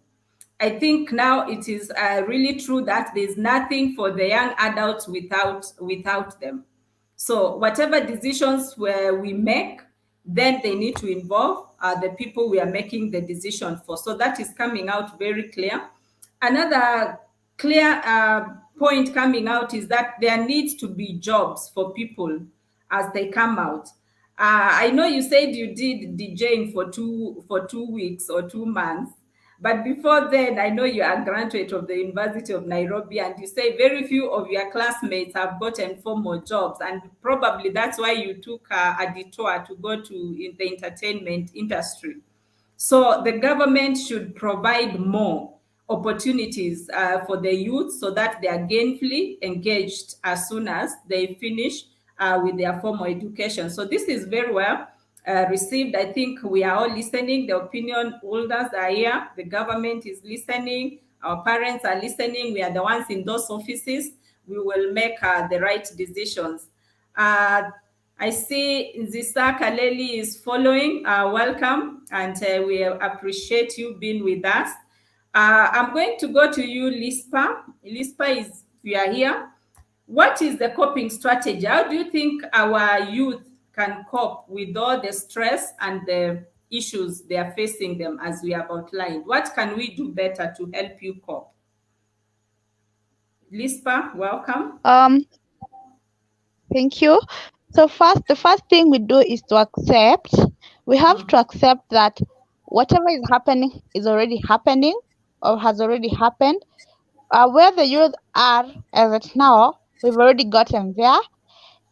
I think now it is really true that there's nothing for the young adults without them. So whatever decisions where we make, then they need to involve the people we are making the decision for. So that is coming out very clear. Another clear point coming out is that there needs to be jobs for people as they come out. I know you said you did DJing for 2 weeks or 2 months. But before then, I know you are a graduate of the University of Nairobi, and you say very few of your classmates have gotten formal jobs, and probably that's why you took a detour to go to in the entertainment industry. So the government should provide more opportunities for the youth so that they are gainfully engaged as soon as they finish with their formal education. So this is very well received. I think we are all listening. The opinion holders are here. The government is listening. Our parents are listening. We are the ones in those offices. we will make the right decisions. I see Nzisa Kaleli is following. Welcome, and we appreciate you being with us. I'm going to go to you, Lispa. Lispa, is you are here. What is the coping strategy? How do you think our youth can cope with all the stress and the issues they are facing them as we have outlined? What can we do better to help you cope? Lispa, welcome. Thank you. So the first thing we do is to accept. We have to accept that whatever is happening is already happening or has already happened. Where the youth are as at now, we've already gotten there.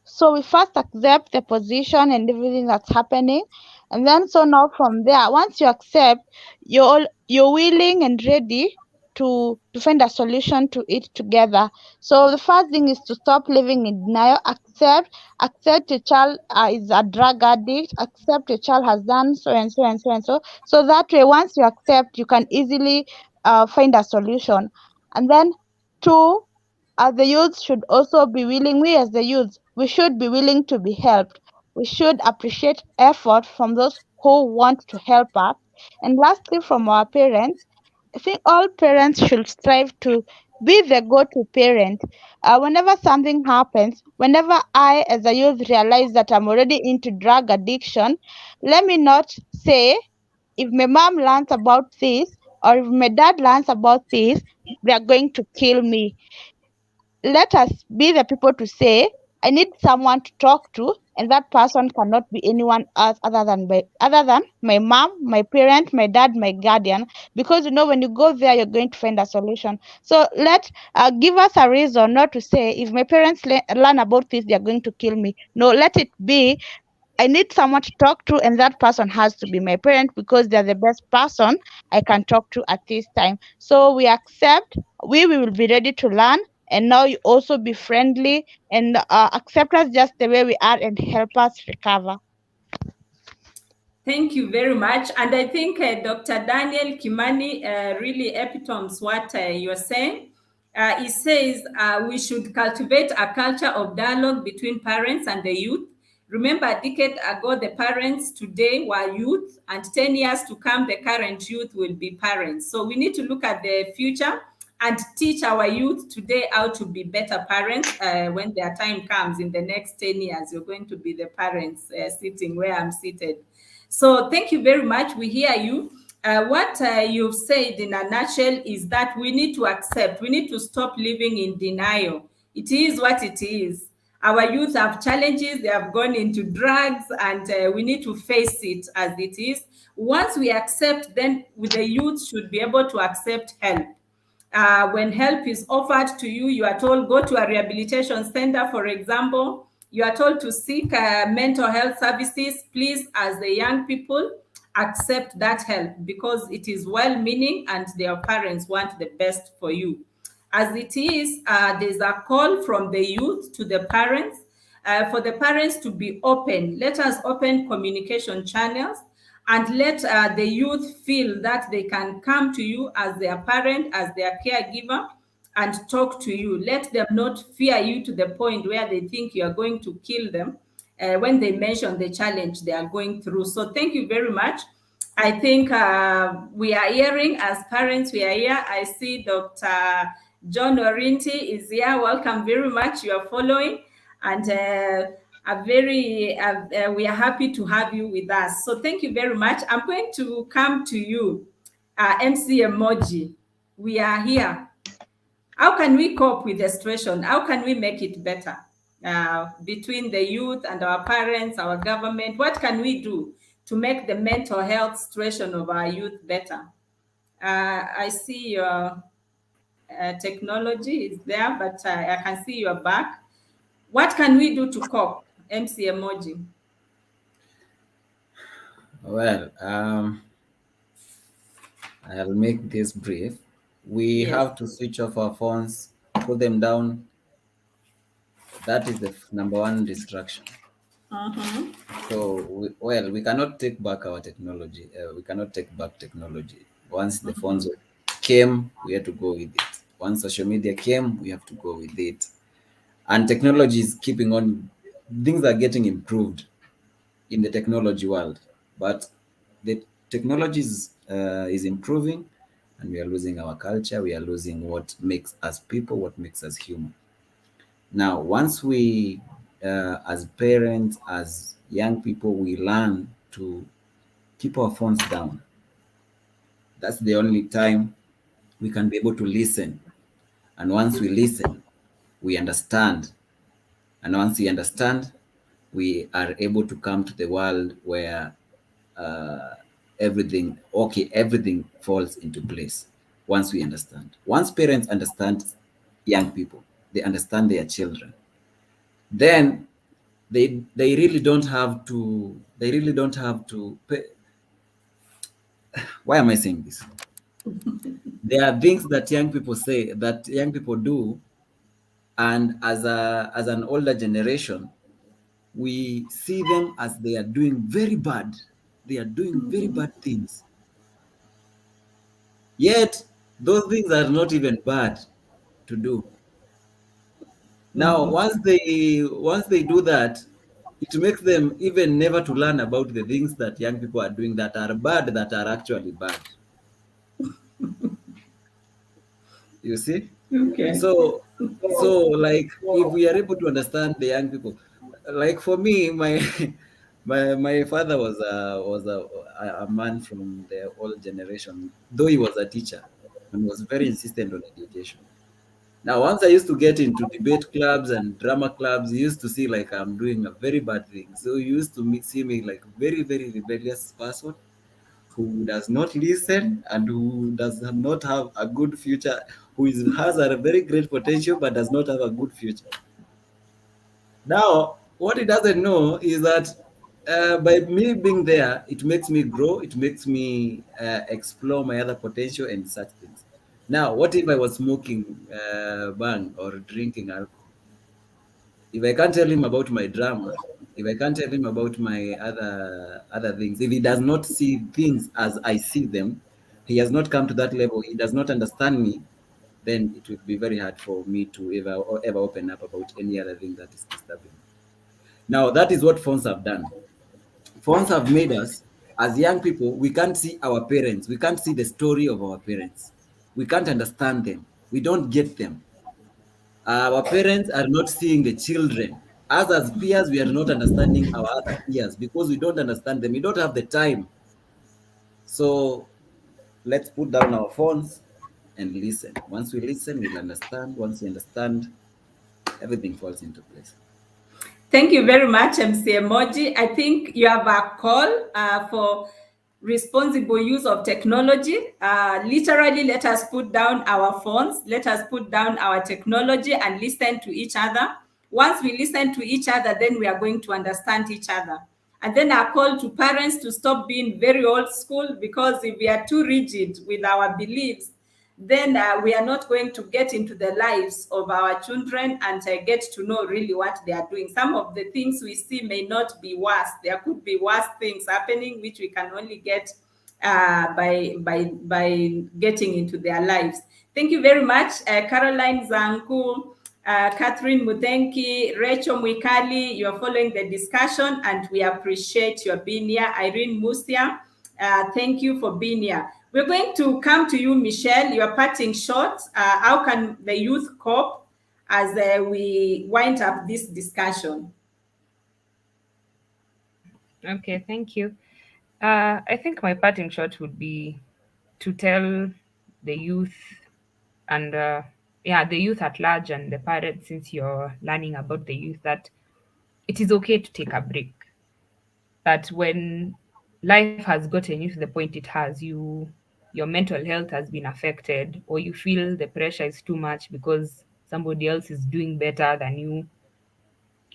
So we first accept the position and everything that's happening, and then so now from there, once you accept, you're willing and ready to find a solution to it together. So the first thing is to stop living in denial. Accept your child is a drug addict. Accept your child has done so and so and so and so. So that way, once you accept, you can easily find a solution. And then two, as the youth should also be willing, we as the youth, we should be willing to be helped. We should appreciate effort from those who want to help us. And lastly, from our parents, I think all parents should strive to be the go-to parent. Whenever something happens, whenever I as a youth realize that I'm already into drug addiction, let me not say, if my mom learns about this or if my dad learns about this, they are going to kill me. Let us be the people to say, I need someone to talk to, and that person cannot be anyone else other than my mom, my parent, my dad, my guardian. Because when you go there, you're going to find a solution. So give us a reason not to say, if my parents learn about this, they're going to kill me. No, let it be, I need someone to talk to, and that person has to be my parent because they're the best person I can talk to at this time. So we accept, we will be ready to learn, and now you also be friendly and accept us just the way we are and help us recover. Thank you very much. And I think Dr. Daniel Kimani really epitomes what you're saying. He says we should cultivate a culture of dialogue between parents and the youth. Remember, a decade ago, the parents today were youth, and 10 years to come, the current youth will be parents. So we need to look at the future and teach our youth today how to be better parents. When their time comes in the next 10 years, you're going to be the parents sitting where I'm seated. So thank you very much. We hear you. What you've said in a nutshell is that we need to accept, we need to stop living in denial. It is what it is. Our youth have challenges, they have gone into drugs, and we need to face it as it is. Once we accept, then the youth should be able to accept help. When help is offered to you, you are told, go to a rehabilitation center, for example. You are told to seek mental health services. Please, as the young people, accept that help because it is well-meaning and their parents want the best for you. As it is, there's a call from the youth to the parents for the parents to be open. Let us open communication channels and let the youth feel that they can come to you as their parent, as their caregiver, and talk to you. Let them not fear you to the point where they think you are going to kill them when they mention the challenge they are going through. So thank you very much. I think we are hearing as parents, we are here. I see Dr. John Orinti is here. Welcome very much. You are following. And we are happy to have you with us. So thank you very much. I'm going to come to you, MC Emoji. We are here. How can we cope with the situation? How can we make it better between the youth and our parents, our government? What can we do to make the mental health situation of our youth better? I see your technology is there, but I can see your back. What can we do to cope, MC Emoji? Well, I'll make this brief. We Yes. have to switch off our phones, put them down. That is the number one distraction. So, we cannot take back our technology. We cannot take back technology. Once the phones came, we had to go with it. Once social media came, we have to go with it. and technology is keeping on. Things are getting improved in the technology world, but the technology is improving, and we are losing our culture. We are losing what makes us people, what makes us human. Now, once we, as parents, as young people, we learn to keep our phones down, that's the only time we can be able to listen. And once we listen, we understand. And once we understand, we are able to come to the world where uh, everything falls into place once we understand. Once parents understand young people, they understand their children, then they really don't have to. They really don't have to. Why am I saying this? There are things that young people say, that young people do, and as an older generation, we see them as they are doing very bad. They are doing very bad things. Yet those things are not even bad to do. Now, once they do that, it makes them even never to learn about the things that young people are doing that are bad, that are actually bad. You see? Okay. So like, if we are able to understand the young people, like for me, my my father was a man from the old generation, though he was a teacher and was very insistent on education. Now, once I used to get into debate clubs and drama clubs, he used to see like I'm doing a very bad thing. So he used to see me like very, very rebellious person who does not listen and who does not have a good future, has a very great potential but does not have a good future. Now, what he doesn't know is that by me being there, it makes me grow, it makes me explore my other potential and such things. Now, what if I was smoking bang or drinking alcohol? If I can't tell him about my drama, if I can't tell him about my other things, if he does not see things as I see them, he has not come to that level, he does not understand me, then it will be very hard for me to ever open up about any other thing that is disturbing me. Now, that is what phones have done. Phones have made us, as young people, we can't see our parents. We can't see the story of our parents. We can't understand them. We don't get them. Our parents are not seeing the children. Us as peers, we are not understanding our other peers because we don't understand them. We don't have the time. So let's put down our phones and listen. Once we listen, we'll understand. Once we understand, everything falls into place. Thank you very much, MC Emoji. I think you have a call for responsible use of technology. Literally, let us put down our phones, let us put down our technology and listen to each other. Once we listen to each other, then we are going to understand each other. And then a call to parents to stop being very old school, because if we are too rigid with our beliefs, then we are not going to get into the lives of our children and get to know really what they are doing. Some of the things we see may not be worse. There could be worse things happening, which we can only get by getting into their lives. Thank you very much, Caroline Zanku, Catherine Mutenki, Rachel Mwikali. You are following the discussion, and we appreciate your being here. Irene Musia, thank you for being here. We're going to come to you, Michelle. You're parting short. How can the youth cope as we wind up this discussion? Okay, thank you. I think my parting shot would be to tell the youth and yeah, the youth at large and the parents, since you're learning about the youth, that it is okay to take a break. That when life has gotten you to the point it has, your mental health has been affected, or you feel the pressure is too much because somebody else is doing better than you.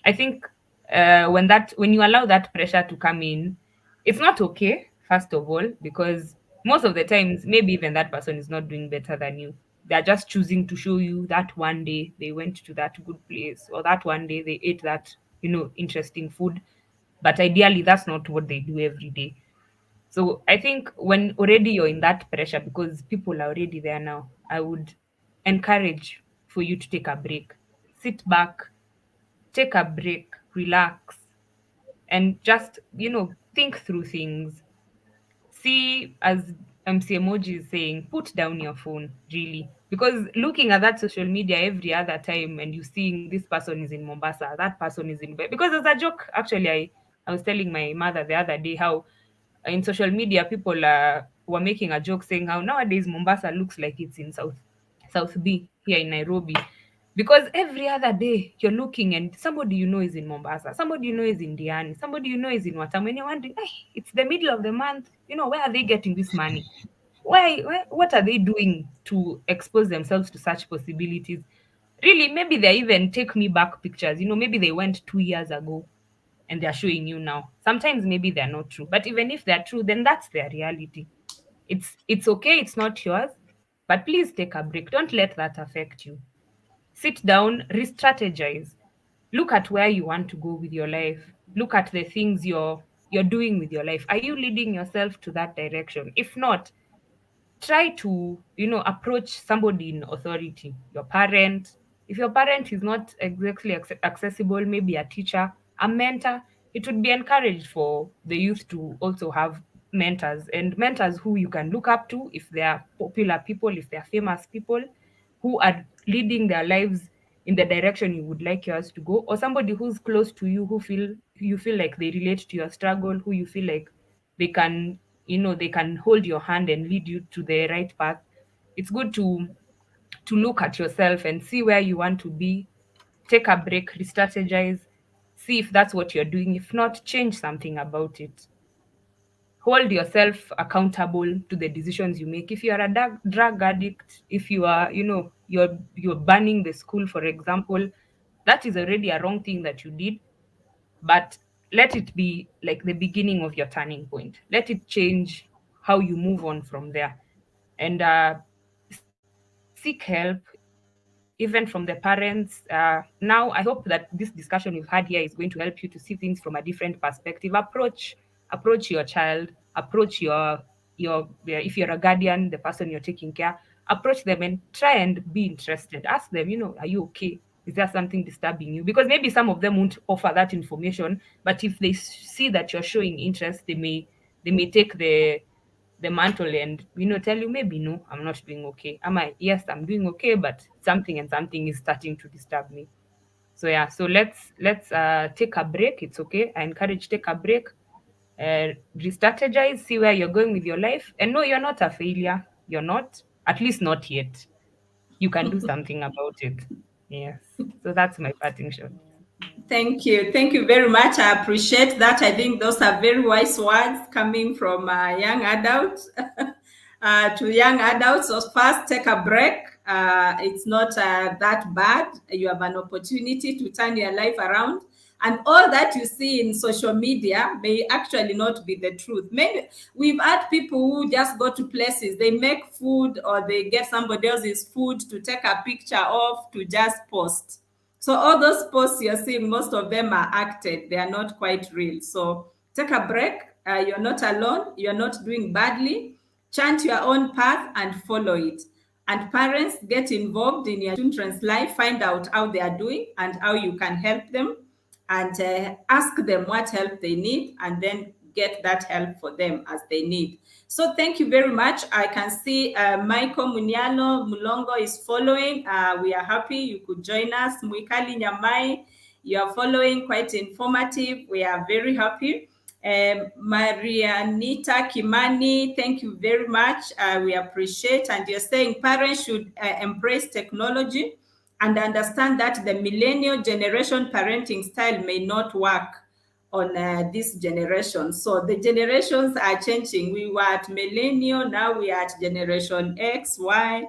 I think when you allow that pressure to come in, it's not okay. First of all, because most of the times, maybe even that person is not doing better than you. They're just choosing to show you that one day they went to that good place, or that one day they ate that interesting food. But ideally, that's not what they do every day. So I think when already you're in that pressure, because people are already there now, I would encourage for you to take a break, sit back, take a break, relax, and just, think through things. See, as MC Emoji is saying, put down your phone, really. Because looking at that social media every other time and you seeing this person is in Mombasa, that person is in. Because as a joke, actually, I was telling my mother the other day how in social media people were making a joke saying how nowadays Mombasa looks like it's in South B here in Nairobi. Because every other day you're looking and somebody is in Mombasa, somebody is in Diani, somebody is in Watamu, and you're wondering, hey, it's the middle of the month, where are they getting this money? What are they doing to expose themselves to such possibilities? Really, maybe they even take me back pictures, maybe they went 2 years ago and they're showing you now. Sometimes maybe they're not true, but even if they're true, then that's their reality. It's okay, it's not yours, but please take a break. Don't let that affect you. Sit down, re-strategize. Look at where you want to go with your life. Look at the things you're doing with your life. Are you leading yourself to that direction? If not, try to approach somebody in authority, your parent. If your parent is not exactly accessible, maybe a teacher, a mentor. It would be encouraged for the youth to also have mentors, and mentors who you can look up to if they are popular people, if they are famous people who are leading their lives in the direction you would like yours to go, or somebody who's close to you, who feel like they relate to your struggle, who you feel like they can they can hold your hand and lead you to the right path. It's good to look at yourself and see where you want to be. Take a break, re-strategize, see if that's what you're doing. If not, change something about it. Hold yourself accountable to the decisions you make. If you are a drug addict, if you are you're banning the school, for example, that is already a wrong thing that you did. But let it be like the beginning of your turning point. Let it change how you move on from there. And seek help, even from the parents. Now, I hope that this discussion we've had here is going to help you to see things from a different perspective. Approach your child, approach if you're a guardian, the person you're taking care, approach them and try and be interested. Ask them, are you okay? Is there something disturbing you? Because maybe some of them won't offer that information, but if they see that you're showing interest, they may take the mantle and tell you, maybe no, I'm not doing okay. Am I? Yes, I'm doing okay, but something and something is starting to disturb me. So yeah, so let's take a break. It's okay. I encourage, take a break, re-strategize, see where you're going with your life, and no, you're not a failure. You're not, at least not yet. You can do something about it. Yes. So that's my parting shot. Thank you. Thank you very much. I appreciate that. I think those are very wise words coming from young adults to young adults. So first, take a break. It's not that bad. You have an opportunity to turn your life around. And all that you see in social media may actually not be the truth. Maybe we've had people who just go to places, they make food or they get somebody else's food to take a picture of, to just post. So all those posts you're seeing, most of them are acted. They are not quite real. So take a break. You're not alone. You're not doing badly. Chant your own path and follow it. And parents, get involved in your children's life. Find out how they are doing and how you can help them, and ask them what help they need, and then get that help for them as they need. So thank you very much. I can see Michael Munyalo Mulongo is following. We are happy you could join us. Mwikali Nyamai, you are following, quite informative. We are very happy. Marianita Kimani, thank you very much. We appreciate. And you're saying parents should embrace technology and understand that the millennial generation parenting style may not work on this generation. So the generations are changing. We were at millennial, now we are at generation X, Y.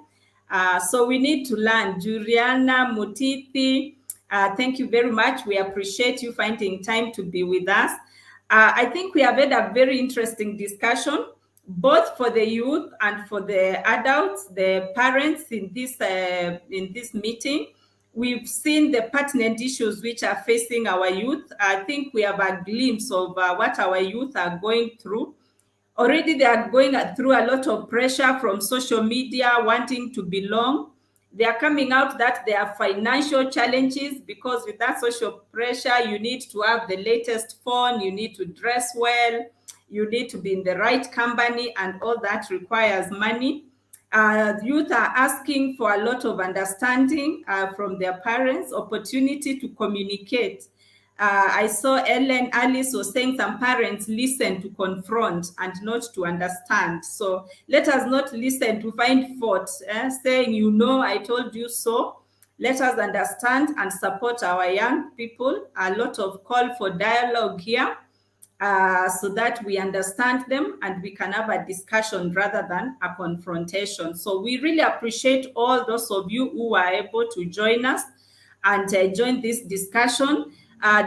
So we need to learn. Juliana Mutithi, thank you very much. We appreciate you finding time to be with us. I think we have had a very interesting discussion, both for the youth and for the adults, the parents in this meeting. We've seen the pertinent issues which are facing our youth. I think we have a glimpse of what our youth are going through. Already they are going through a lot of pressure from social media, wanting to belong. They are coming out that there are financial challenges because with that social pressure, you need to have the latest phone, you need to dress well, you need to be in the right company, and all that requires money. Youth are asking for a lot of understanding from their parents, opportunity to communicate. I saw Ellen Alice was saying some parents listen to confront and not to understand. So let us not listen to find fault, saying, you know, I told you so. Let us understand and support our young people. A lot of call for dialogue here. So that we understand them and we can have a discussion rather than a confrontation. So we really appreciate all those of you who are able to join us and join this discussion.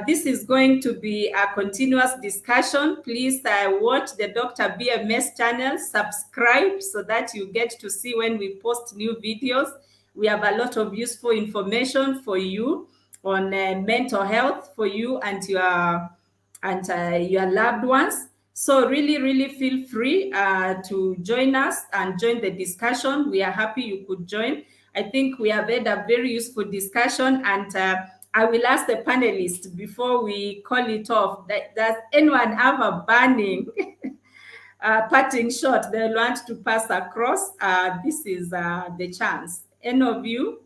This is going to be a continuous discussion. Please watch the Dr. BMS channel, subscribe so that you get to see when we post new videos. We have a lot of useful information for you on mental health for you and your loved ones. So really feel free to join us and join the discussion. We are happy you could join. I think we have had a very useful discussion, and I will ask the panelists before we call it off, does anyone have a burning parting shot they want to pass across? This is the chance. Any of you,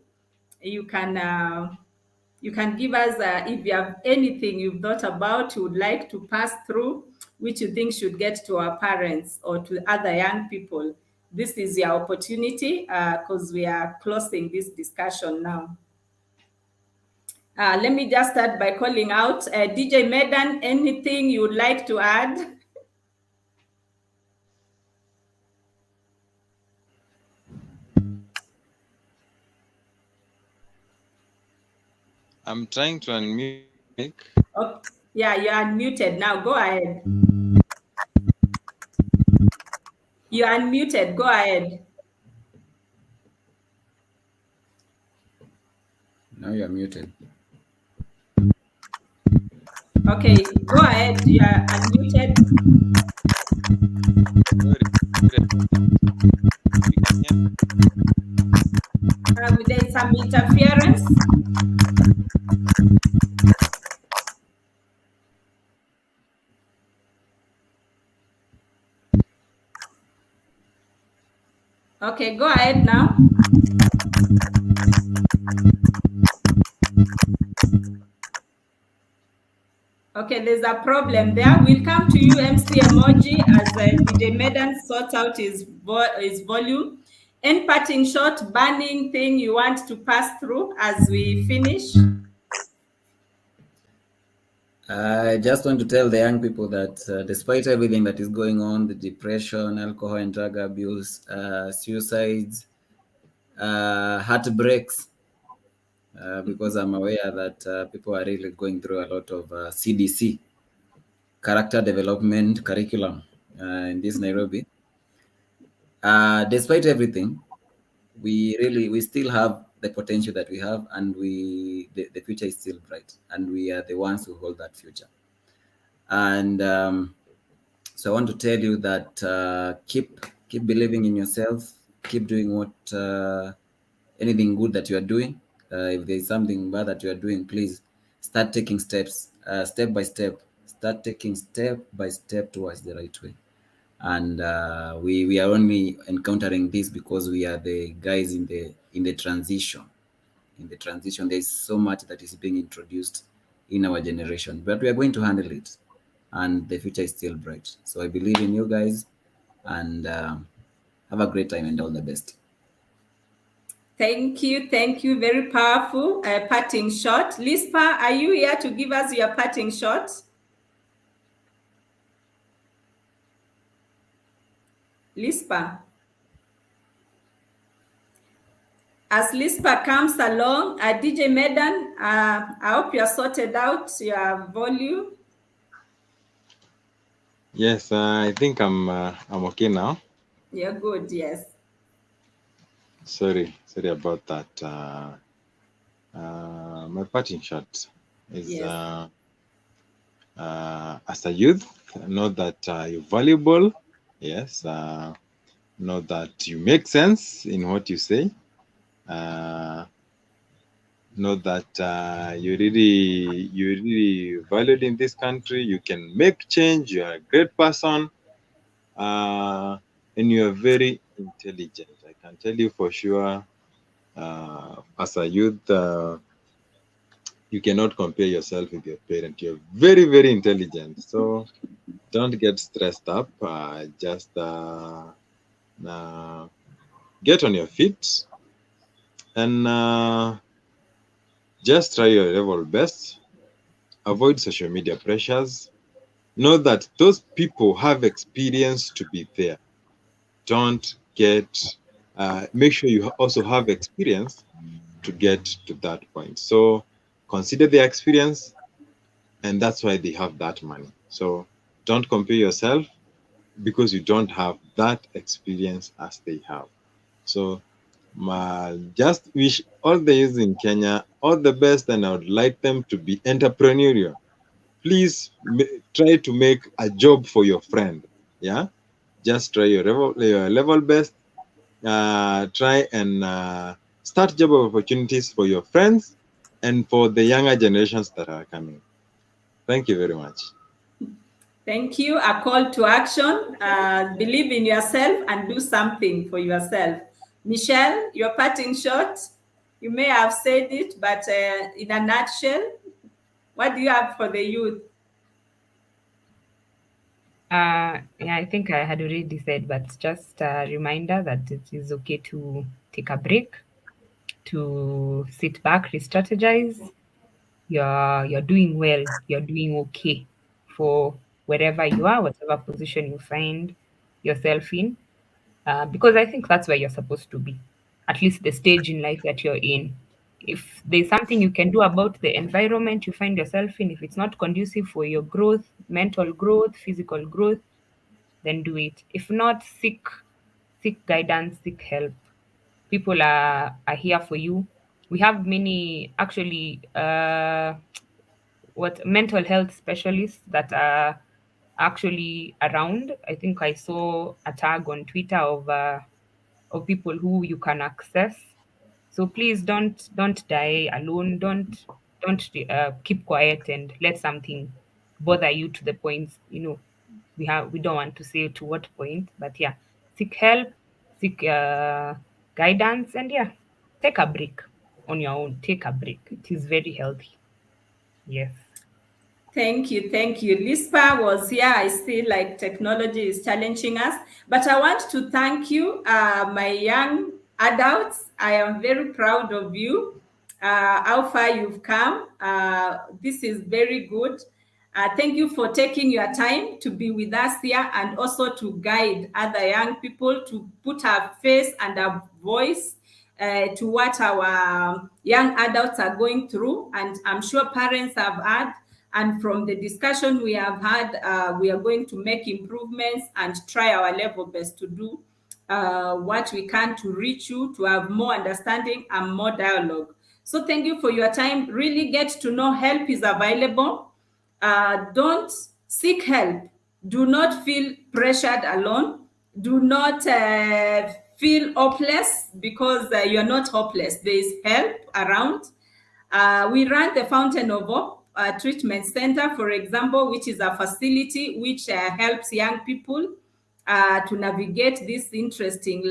you can give us, if you have anything you've thought about, you would like to pass through, which you think should get to our parents or to other young people. This is your opportunity because we are closing this discussion now. Let me just start by calling out DJ Medan, anything you would like to add? I'm trying to unmute. Oh, yeah, you're unmuted now. Go ahead. You're unmuted. Go ahead. Now you're muted. Okay, go ahead. You are unmuted. There's some interference. Okay, go ahead now. Okay, there's a problem there. We'll come to you, MC Emoji, as DJ Medan sorts out his volume. Any parting shot, burning thing you want to pass through as we finish? I just want to tell the young people that despite everything that is going on, the depression, alcohol and drug abuse, suicides, heartbreaks, because I'm aware that people are really going through a lot of CDC, character development curriculum in this Nairobi. Despite everything, we still have the potential that we have, and the future is still bright, and we are the ones who hold that future. And so I want to tell you that keep believing in yourself, keep doing what anything good that you are doing. If there is something bad that you are doing, please start taking steps, step by step. Start taking step by step towards the right way. And we are only encountering this because we are the guys in the transition. In the transition, there is so much that is being introduced in our generation, but we are going to handle it, and the future is still bright. So I believe in you guys, and have a great time and all the best. Thank you. Very powerful parting shot. Lispa, are you here to give us your parting shot? Lispa. As Lispa comes along, DJ Medan, I hope you are sorted out your volume. Yes, I think I'm okay now. You're good, yes. Sorry about that. My parting shot is yes. As a youth, know that you're valuable. Yes, know that you make sense in what you say. Know that you're really valued in this country. You can make change. You are a great person, and you are very intelligent. I can tell you for sure. As a youth, you cannot compare yourself with your parent. You're very, very intelligent. So don't get stressed up. Just get on your feet and just try your level best. Avoid social media pressures. Know that those people have experience to be there. Don't get, make sure you also have experience to get to that point. So consider their experience, and that's why they have that money. So don't compare yourself because you don't have that experience as they have. So just wish all the youth in Kenya all the best, and I would like them to be entrepreneurial. Please try to make a job for your friend. Yeah, just try your level best. Try and start job opportunities for your friends and for the younger generations that are coming. Thank you very much. Thank you. A call to action. Believe in yourself and do something for yourself. Michelle, your parting shot. You may have said it, but in a nutshell, what do you have for the youth? Yeah, I think I had already said, but just a reminder that it is okay to take a break, to sit back, re-strategize. You're doing well. You're doing okay for wherever you are, whatever position you find yourself in. Because I think that's where you're supposed to be, at least the stage in life that you're in. If there's something you can do about the environment you find yourself in, if it's not conducive for your growth, mental growth, physical growth, then do it. If not, seek guidance, seek help. People are here for you. We have many actually what mental health specialists that are actually around. I think I saw a tag on Twitter of people who you can access. So please don't die alone. Don't keep quiet and let something bother you to the point, we don't want to say to what point, but yeah, seek help, seek guidance, and yeah, take a break on your own. Take a break. It is very healthy. Yes. Thank you, thank you. Lispa was here. I see like technology is challenging us, but I want to thank you, my young adults. I am very proud of you, how far you've come. This is very good. Thank you for taking your time to be with us here and also to guide other young people to put our face and our voice to what our young adults are going through. And I'm sure parents have had, and from the discussion we have had, we are going to make improvements and try our level best to do what we can to reach you, to have more understanding and more dialogue. So thank you for your time. Really get to know help is available. Don't seek help. Do not feel pressured alone. Do not feel hopeless, because you're not hopeless. There is help around. We run the Fountain of Hope Treatment Center, for example, which is a facility which helps young people to navigate this interesting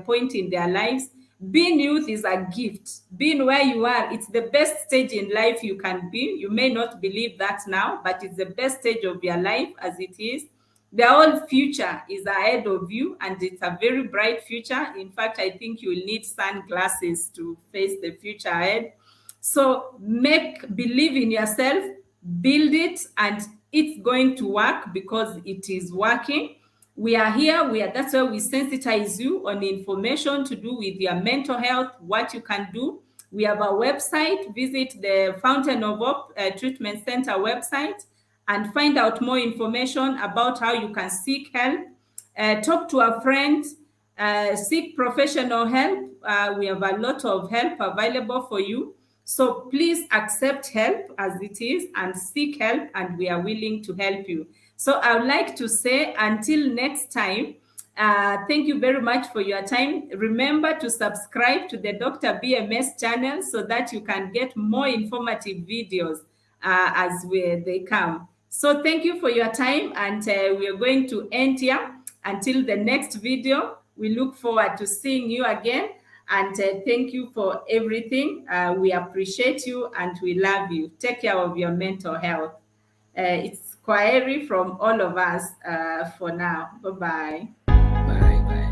point in their lives. Being youth is a gift. Being where you are, it's the best stage in life you can be. You may not believe that now, but it's the best stage of your life as it is. The whole future is ahead of you, and it's a very bright future. In fact, I think you will need sunglasses to face the future ahead. So believe in yourself, build it, and it's going to work because it is working. We are here. That's why we sensitize you on information to do with your mental health, what you can do. We have a website. Visit the Fountain of Hope Treatment Center website and find out more information about how you can seek help. Talk to a friend, seek professional help. We have a lot of help available for you. So please accept help as it is and seek help, and we are willing to help you. So I would like to say until next time, Thank you very much for your time. Remember to subscribe to the Dr. BMS channel so that you can get more informative videos as they come. So thank you for your time, and we are going to end here. Until the next video, we look forward to seeing you again, and thank you for everything. We appreciate you and we love you. Take care of your mental health. It's query from all of us for now. Bye-bye. Bye. Bye.